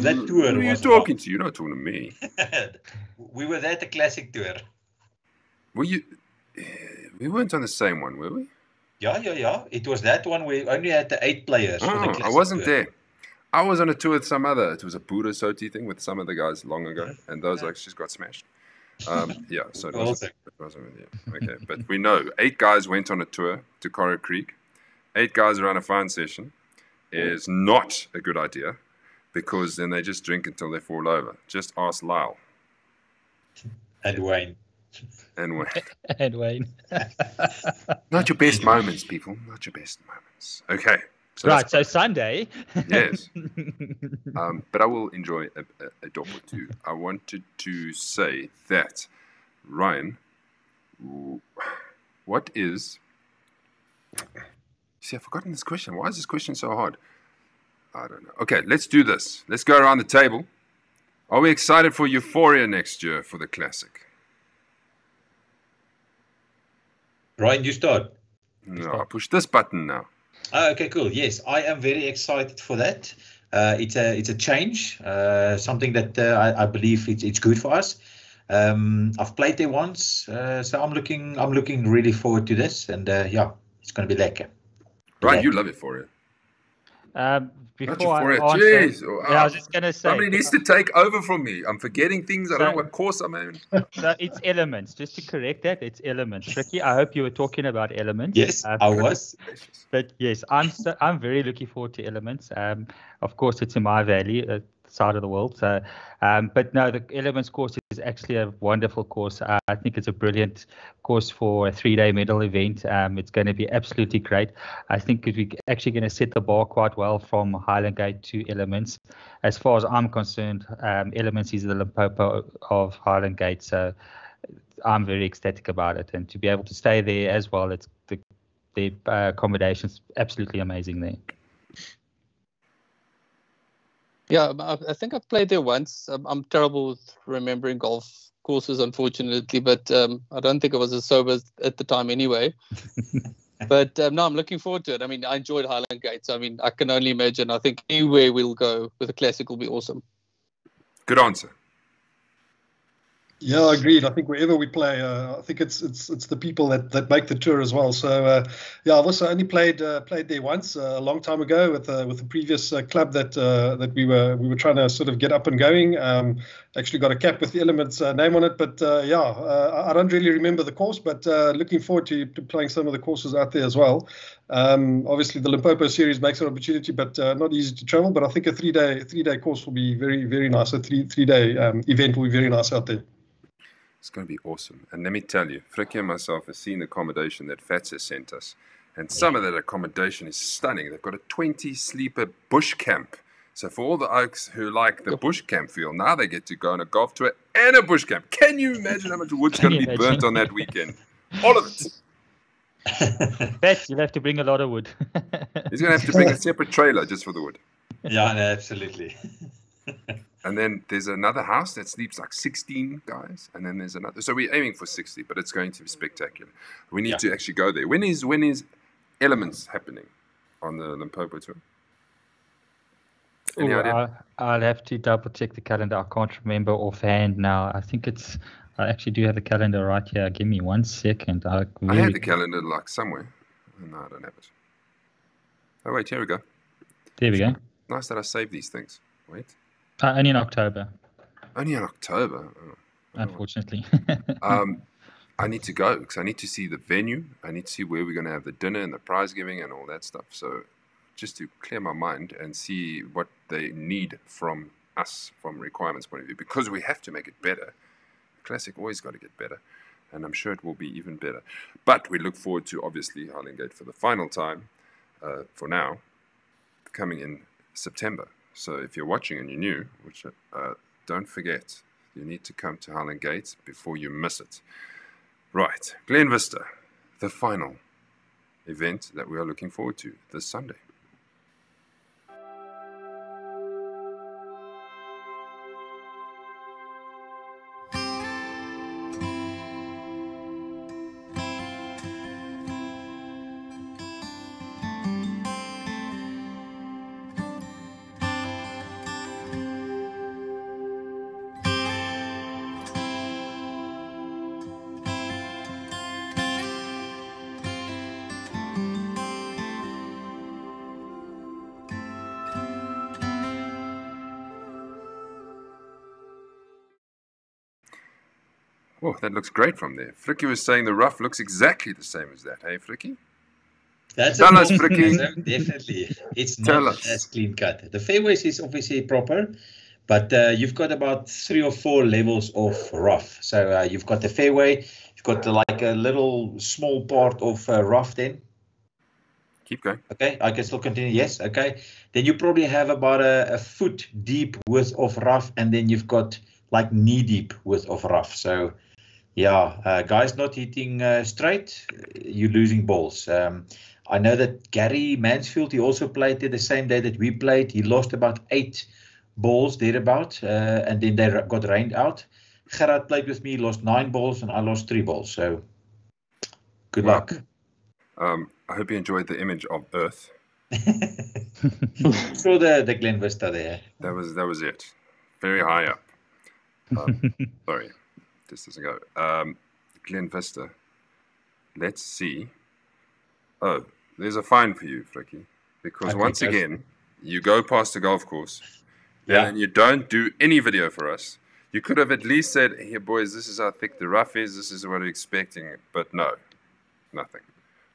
that tour Who are you was talking to? You're not talking to me. We were there at the classic tour. Were you? We weren't on the same one, were we? Yeah. It was that one where we only had the 8 players for the classic I wasn't tour. there. I was on a tour with some other. It was a Buddha Soti thing with some of the guys long ago, and those actually got smashed. Yeah, so it wasn't with you. Okay, but we know 8 guys went on a tour to Coral Creek. 8 guys around a fine session is not a good idea, because then they just drink until they fall over. Just ask Lyle. And Wayne. And Wayne. Not your best moments, people. Not your best moments. Okay. So Sunday. Yes. But I will enjoy a drop or two. I wanted to say that, Ryan, what is... See, I've forgotten this question. Why is this question so hard? I don't know. Okay, let's do this. Let's go around the table. Are we excited for Euphoria next year for the Classic? Ryan, you start. No, I'll push this button now. Okay, cool. Yes, I am very excited for that. It's a change, something that I believe it's good for us. I've played there once, so I'm looking really forward to this, and yeah, it's going to be lekker. Right, you love Euphoria. Before Euphoria. I answer, Jeez. I was just going to say, somebody needs to take over from me. I'm forgetting things. I don't know what course I'm in. So it's Elements. Just to correct that, it's Elements. Ricky, I hope you were talking about Elements. Yes, I was. But yes, I'm very looking forward to Elements. Of course, it's in my valley, side of the world. So, but no, the Elements course is actually a wonderful course. I think it's a brilliant course for a 3-day medal event. It's going to be absolutely great. I think we're actually going to set the bar quite well from Highland Gate to Elements. As far as I'm concerned, Elements is the Limpopo of Highland Gate. So I'm very ecstatic about it, and to be able to stay there as well. It's the accommodation's absolutely amazing there. Yeah, I think I've played there once. I'm terrible with remembering golf courses, unfortunately, but I don't think I was as sober at the time anyway. But no, I'm looking forward to it. I mean, I enjoyed Highland Gate, so I mean, I can only imagine. I think anywhere we'll go with a classic will be awesome. Good answer. Yeah, agreed. I think wherever we play, I think it's the people that make the tour as well. So yeah, I've also only played there once a long time ago with the previous club that we were trying to sort of get up and going. Actually got a cap with the Elements name on it, but yeah, I don't really remember the course, but looking forward to playing some of the courses out there as well. Obviously the Limpopo series makes an opportunity, but not easy to travel. But I think a three day course will be very, very nice. A three day event will be very nice out there. It's going to be awesome. And let me tell you, Frikkie and myself have seen the accommodation that Fats has sent us. And some of that accommodation is stunning. They've got a 20-sleeper bush camp. So for all the oaks who like the bush camp feel, now they get to go on a golf tour and a bush camp. Can you imagine how much wood's going to be burnt on that weekend? All of it. Bet you'll have to bring a lot of wood. He's going to have to bring a separate trailer just for the wood. Yeah, no, absolutely. And then there's another house that sleeps like 16 guys, and then there's another. So we're aiming for 60, but it's going to be spectacular. We need to actually go there. When is Elements happening on the Limpopo tour? Any idea? I'll have to double check the calendar. I can't remember offhand now. I think I actually do have the calendar right here. Give me 1 second. I had the calendar like somewhere. No, I don't have it. Oh wait, here we go. There we go. Nice that I saved these things. Wait. Only in October. Only in October? Oh, unfortunately. I need to go because I need to see the venue. I need to see where we're going to have the dinner and the prize giving and all that stuff. So just to clear my mind and see what they need from us from requirements point of view, because we have to make it better. Classic always got to get better, and I'm sure it will be even better. But we look forward to, obviously, Highland Gate for the final time, for now, coming in September. So if you're watching and you're new, which don't forget, you need to come to Highland Gate before you miss it. Right, Glenvista, the final event that we are looking forward to this Sunday. Oh, that looks great from there. Fricky was saying the rough looks exactly the same as that. Hey, Fricky? Tell us, Fricky. Definitely. It's Tell not us. as clean cut. The fairways is obviously proper, but you've got about 3 or 4 levels of rough. So you've got the fairway, you've got like a little small part of rough then. Keep going. Okay, I can still continue. Yes, okay. Then you probably have about a foot deep width of rough, and then you've got like knee deep width of rough. So yeah, guys not hitting straight, you're losing balls. I know that Gary Mansfield, he also played there the same day that we played. He lost about 8 balls thereabout, and then they got rained out. Gerard played with me, lost 9 balls, and I lost 3 balls. So good luck. I hope you enjoyed the image of Earth. Saw the Glenvista there. That was it. Very high up. Sorry, this doesn't go. Glenvista. Let's see. Oh, there's a fine for you, Fricky, because once again, you go past the golf course, and you don't do any video for us. You could have at least said, "Here, boys, this is how thick the rough is. This is what we're expecting." But no, nothing.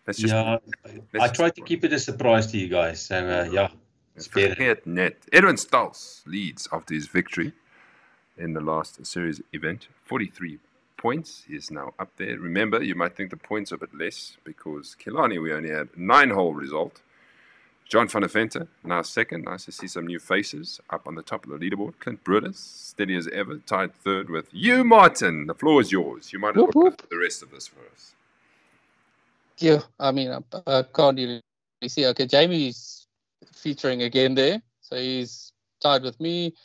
Let's just. I tried to keep it a surprise to you guys. So it's better. Net. Edwin Stals leads after his victory in the last series event, 43 points. He is now up there. Remember, you might think the points are a bit less because Killarney, we only had 9-hole result. John van der Venter, now second. Nice to see some new faces up on the top of the leaderboard. Clint Brutus, steady as ever, tied third with you, Martin. The floor is yours. You might as well put the rest of this for us. Yeah, I mean, I can't really see. Okay, Jamie's featuring again there. So he's tied with me.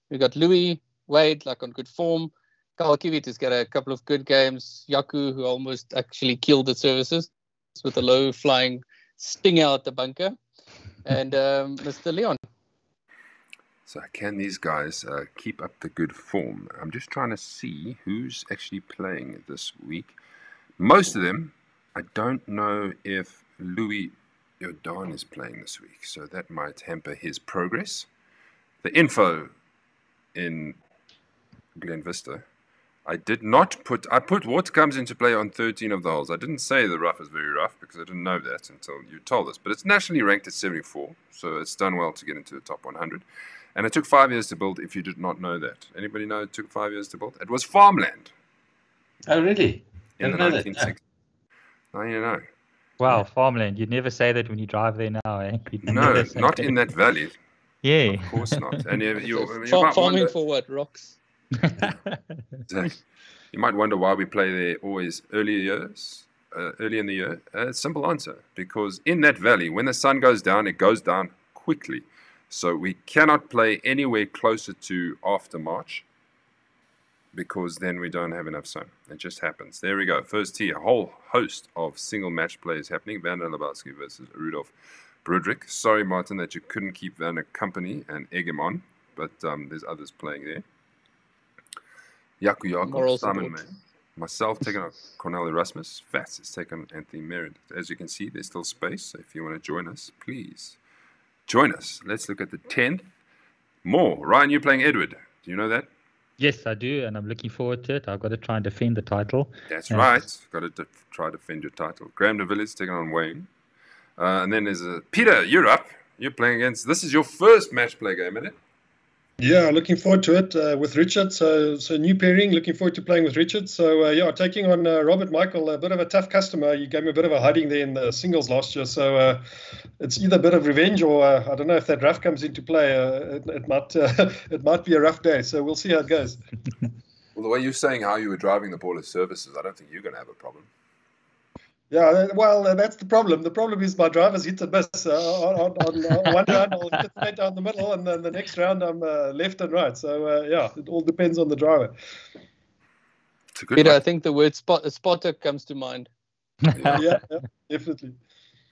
We got Louis, Wade, like on good form. Carl Kiewit has got a couple of good games. Yaku, who almost actually killed the services with a low flying sting out the bunker. And Mr. Leon. So can these guys keep up the good form? I'm just trying to see who's actually playing this week. Most of them, I don't know if Louis Jordan is playing this week, so that might hamper his progress. The info in Glenvista, I put what comes into play on 13 of the holes. I didn't say the rough is very rough because I didn't know that until you told us. But it's nationally ranked at 74, so it's done well to get into the top 100. And it took 5 years to build if you did not know that. Anybody know it took 5 years to build? It was farmland. Oh, really? In the 1960s. Now you know. Wow, farmland. You'd never say that when you drive there now, eh? No, not in that valley. Yeah. Of course not. And you farming for what? Rocks? Exactly. You might wonder why we play there always early in the year. Simple answer, because in that valley, when the sun goes down, it goes down quickly. So we cannot play anywhere closer to after March, because then we don't have enough sun. It just happens. There we go. First tee, a whole host of single match plays happening. Van der Lebowski versus Rudolf Broderick. Sorry, Martin, that you couldn't keep Van company and egg him on, but there's others playing there. Yaku Jakob, Simon May, myself taking on Cornel Erasmus, Fats is taking on Anthony Merritt. As you can see, there's still space, so if you want to join us, please join us. Let's look at the 10th. More. Ryan, you're playing Edward. Do you know that? Yes, I do, and I'm looking forward to it. I've got to try and defend the title. That's right. Got to try to defend your title. Graham de Villiers taking on Wayne. And then there's Peter, you're up. You're playing against, this is your first match play game, isn't it? Yeah, looking forward to it with Richard. So new pairing, looking forward to playing with Richard. So, taking on Robert Michael, a bit of a tough customer. You gave me a bit of a hiding there in the singles last year. So it's either a bit of revenge or I don't know if that rough comes into play. It might be a rough day. So we'll see how it goes. Well, the way you're saying how you were driving the ball as services, I don't think you're going to have a problem. Yeah, well, that's the problem. The problem is my drivers hit and miss. On one round, I'll hit it straight down the middle, and then the next round, I'm left and right. So, it all depends on the driver. Peter, I think the word spotter comes to mind. Yeah, definitely.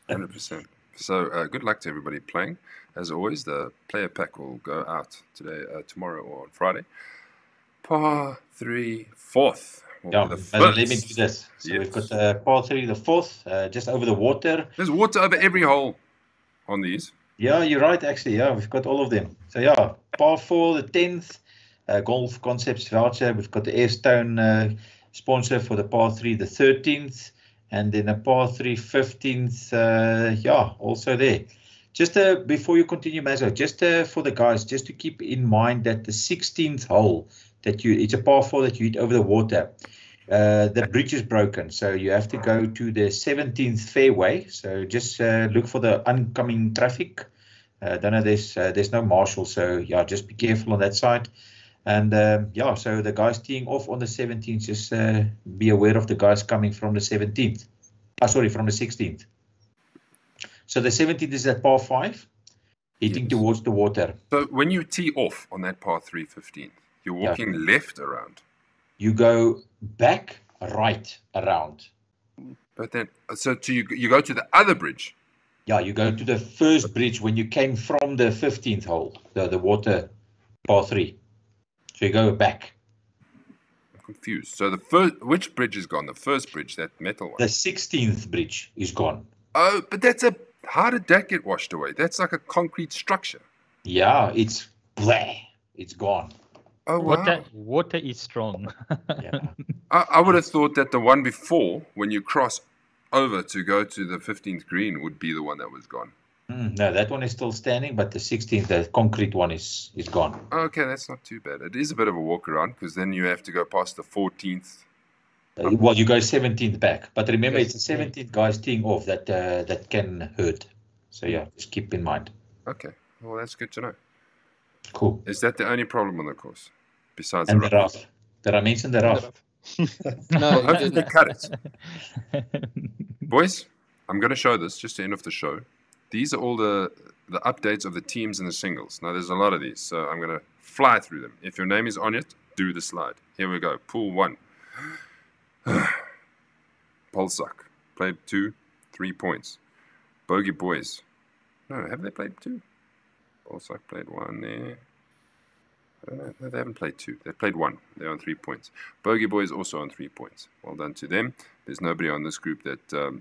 100%. So, good luck to everybody playing. As always, the player pack will go out tomorrow or on Friday. Par 3, 4th. Let me do this. So we've got par 3, the 4th, just over the water. There's water over every hole on these. Yeah, you're right, actually. Yeah, we've got all of them. So, par 4, the 10th, Golf Concepts voucher. We've got the Airstone sponsor for the par 3, the 13th, and then a par 3, 15th. Yeah, also there. Just before you continue, Mazzo, just for the guys, just to keep in mind that the 16th hole it's a par 4 that you hit over the water. The bridge is broken, so you have to go to the 17th fairway. So just look for the oncoming traffic. Don't know, there's no marshal, so yeah, just be careful on that side. And yeah, so the guys teeing off on the 17th, just be aware of the guys coming from the 17th. Sorry, from the 16th. So the 17th is at par 5, hitting towards the water. So when you tee off on that par 3, 15th, you're walking left around. You go back, right around. But then, so you go to the other bridge. Yeah, you go to the first bridge when you came from the 15th hole, the water par 3. So you go back. I'm confused. So which bridge is gone? The first bridge, that metal one. The 16th bridge is gone. Oh, but how did that get washed away? That's like a concrete structure. Yeah, it's gone. Oh, wow. Water is strong. Yeah. I would have thought that the one before, when you cross over to go to the 15th green, would be the one that was gone. No, that one is still standing, but the 16th, the concrete one is gone. Okay, that's not too bad. It is a bit of a walk around because then you have to go past the 14th. Well, you go 17th back, but remember it's the 17th guys teeing off that can hurt. So yeah, just keep in mind. Okay, well that's good to know. Cool. Is that the only problem on the course besides and the rough? Did I mention the rough? No, hopefully they cut it. Boys, I'm going to show this just to end off the show. These are all the updates of the teams and the singles. Now, there's a lot of these, so I'm going to fly through them. If your name is on it, do the slide. Here we go. Pool 1. Polsuck. Played 2, 3 points. Bogey Boys. No, have they played 2? Polsuck played 1 there. I don't know. No, they haven't played 2. They've played 1. They're on 3 points. Bogey Boys also on 3 points. Well done to them. There's nobody on this group that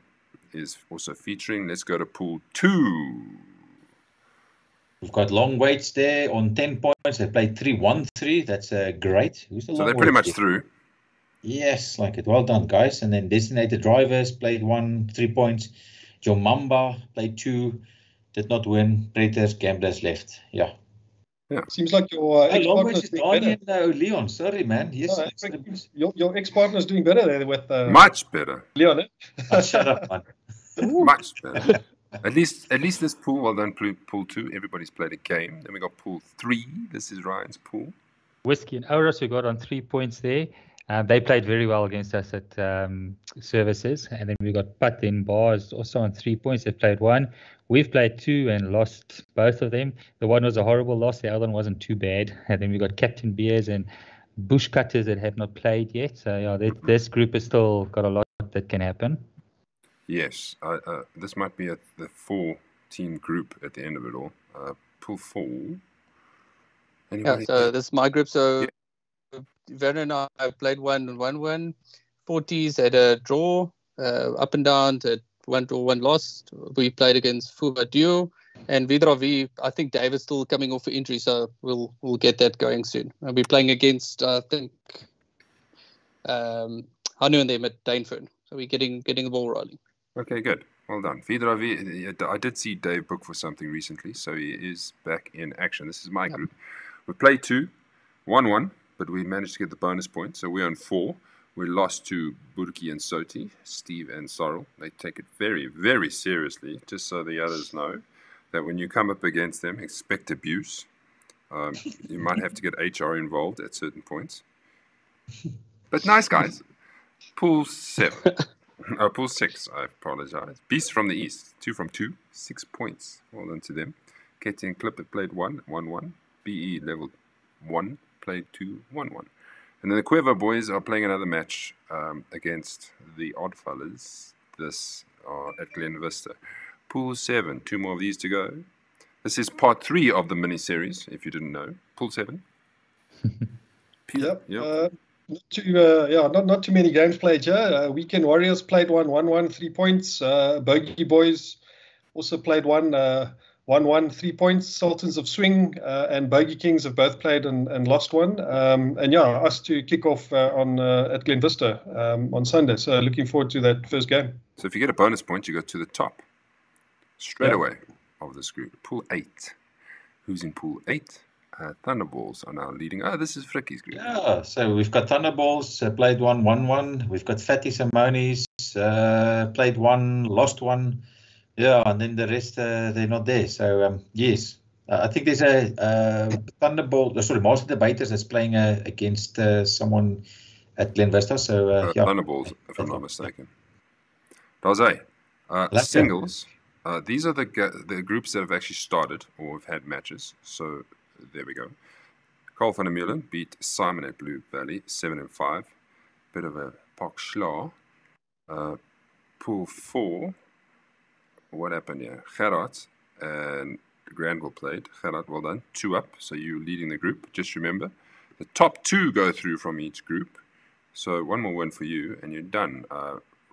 is also featuring. Let's go to Pool 2. We've got long weights there on 10 points. They played 3-1-3. That's great. Who's the so they're pretty much through. Yes, like it. Well done, guys. And then Designated Drivers played 3 points. Joe Mamba played 2. Did not win. Predators, Gamblers left. Yeah. Seems like your ex-partner is doing better. Leon, sorry, man. Yes, your ex-partner is doing better there with much better. Leon, shut up, man. Much better. At least this pool. Well done, Pool 2. Everybody's played a game. Then we got Pool 3. This is Ryan's pool. Whiskey and Oros, we got on 3 points there. They played very well against us at services. And then we got Putt in Bars also on 3 points. They played 1. We've played 2 and lost both of them. The one was a horrible loss. The other one wasn't too bad. And then we got Captain Beers and Bush Cutters that have not played yet. So yeah, this group has still got a lot that can happen. Yes. This might be the 4-team group at the end of it all. Pool 4. Anybody? Yeah, so this is my group. So Werner and I played 1-1. 40s had a draw, up and down, at 1-1 lost. We played against Fuba Duo and Vidravi. I think David's still coming off an injury, so we'll get that going soon. I'll be playing against I think Hanu and them at Daneford. So we're getting the ball rolling. Okay, good. Well done. Vidravi, I did see Dave book for something recently, so he is back in action. This is my group. We played 2, 1-1, but we managed to get the bonus point, so we're on 4. We lost to Burki and Soti, Steve and Sorrel. They take it very, very seriously, just so the others know that when you come up against them, expect abuse. You might have to get HR involved at certain points. But nice guys. Pool 7. Pool 6, I apologize. Beast from the East, 2 from 2, 6 points. Well done to them. Katie and Clipper played 1-1. BE level 1 played 2-1-1. And then the Quiver boys are playing another match against the Oddfellas at Glenvista. Pool 7, 2 more of these to go. This is part 3 of the mini-series, if you didn't know. Pool 7. Yep. Not too many games played here. Weekend Warriors played 1-1, 3 points. Bogey Boys also played 1, 1-1, 3 points. Sultans of Swing and Bogey Kings have both played and lost one. And yeah, us to kick off on at Glenvista on Sunday. So looking forward to that first game. So if you get a bonus point, you go to the top straight away of this group. Pool 8. Who's in Pool 8? Thunderballs are now leading. Oh, this is Fricky's group. Yeah, so we've got Thunderballs, played 1-1. We've got Fatty Simonis, played 1, lost 1. Yeah, and then the rest, they're not there. So, yes, I think there's a Thunderbolt, Master Debaters that's playing against someone at Glenvista. So, yeah. Thunderballs, if I'm not mistaken. Daze, singles. These are the groups that have actually started or have had matches. So, there we go. Carl van der Meulen beat Simon at Blue Valley 7-5. Bit of a pak schla. Pool 4. What happened here? Gerard and Granville played. Gerard, well done. 2 up. So you're leading the group. Just remember, the top 2 go through from each group. So 1 more win for you, and you're done.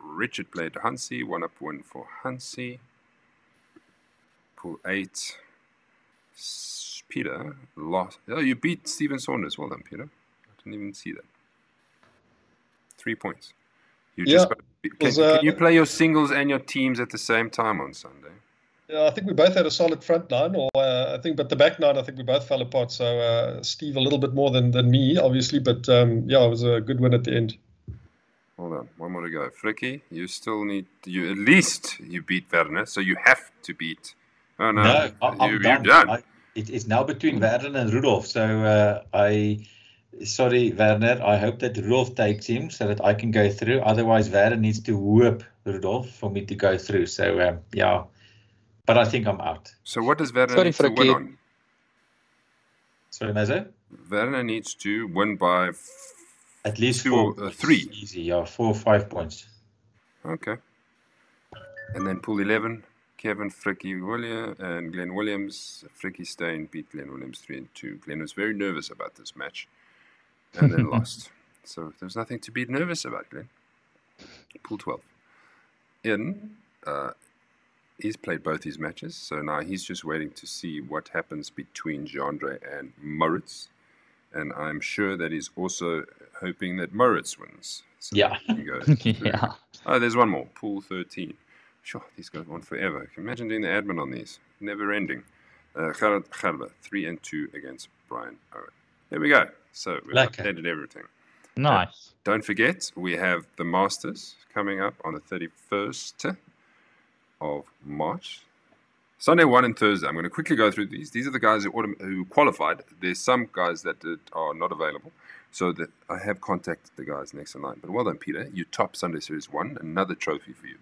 Richard played Hansi. 1 up win for Hansi. Pool 8. Peter lost. Oh, you beat Stephen Saunders. Well done, Peter. I didn't even see that. 3 points. You just can you play your singles and your teams at the same time on Sunday? Yeah, I think we both had a solid front nine, but the back nine, I think we both fell apart. So Steve a little bit more than me, obviously, but yeah, it was a good win at the end. Hold on, 1 more to go. Fricky, you still need at least you beat Werner, so you have to beat. Oh no, I'm done. It's now between Werner and Rudolf. So sorry, Werner. I hope that Rudolf takes him so that I can go through. Otherwise, Werner needs to whoop Rudolf for me to go through. So, yeah. But I think I'm out. So what does Werner need to win on? Sorry, Mazo? Werner needs to win by at least 2 or 3. Easy, yeah. 4 or 5 points. Okay. And then pool 11. Kevin, Fricky, William, and Glenn Williams. Fricky Stein beat Glenn Williams 3-2. Glenn was very nervous about this match. And then lost. So there's nothing to be nervous about, Glenn. Pool 12. Ian, he's played both his matches, so now he's just waiting to see what happens between Jandre and Moritz. And I'm sure that he's also hoping that Moritz wins. So yeah. Yeah. Oh, there's one more. Pool 13. Sure, these go on forever. Can you imagine doing the admin on these? Never ending. Gerard Gerber, 3-2 against Brian Owen. There we go. So we've updated everything. Nice. Don't forget, we have the Masters coming up on the 31st of March. Sunday 1 and Thursday. I'm going to quickly go through these. These are the guys who qualified. There's some guys that are not available. So that I have contacted the guys next in line. But well done, Peter. You top Sunday Series 1. Another trophy for you.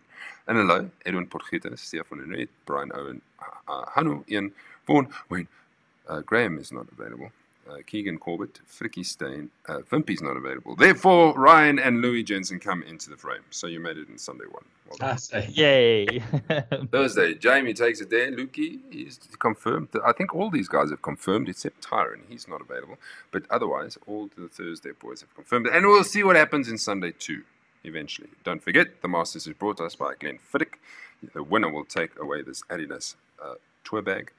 And hello, Edwin Porgita, Stefan Henriette, Brian Owen, Hanu, Ian, Vaughan, Wayne. Graham is not available. Keegan Corbett, Fricky Stein, Vimpy's not available. Therefore, Ryan and Louis Jensen come into the frame. So you made it in Sunday 1. Well done. Yay. Thursday, Jamie takes it there. Lukey is confirmed. I think all these guys have confirmed except Tyron. He's not available. But otherwise, all the Thursday boys have confirmed. And we'll see what happens in Sunday 2 eventually. Don't forget, the Masters is brought to us by Glenn Fiddick. The winner will take away this Adidas tour bag.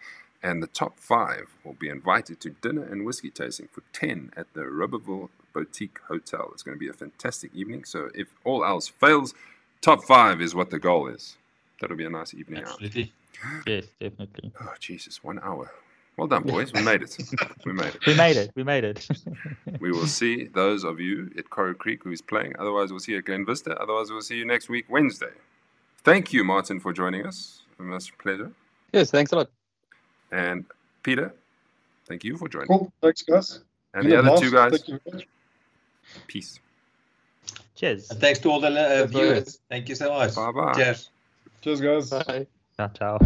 And the top 5 will be invited to dinner and whiskey tasting for 10 at the Rubberville Boutique Hotel. It's going to be a fantastic evening. So if all else fails, top 5 is what the goal is. That'll be a nice evening Absolutely. Out. Yes, definitely. Oh, Jesus, 1 hour. Well done, boys. We made it. We made it. We made it. We made it. We will see those of you at Corrie Creek who's playing. Otherwise, we'll see you at Glenvista. Otherwise, we'll see you next week, Wednesday. Thank you, Martin, for joining us. It was a pleasure. Yes, thanks a lot. And Peter, thank you for joining. Cool. Thanks, guys. And the other 2 guys. Thank you very much. Peace. Cheers. And thanks to all the viewers. Thank you so much. Bye-bye. Cheers. Cheers, guys. Bye. Ciao, ciao.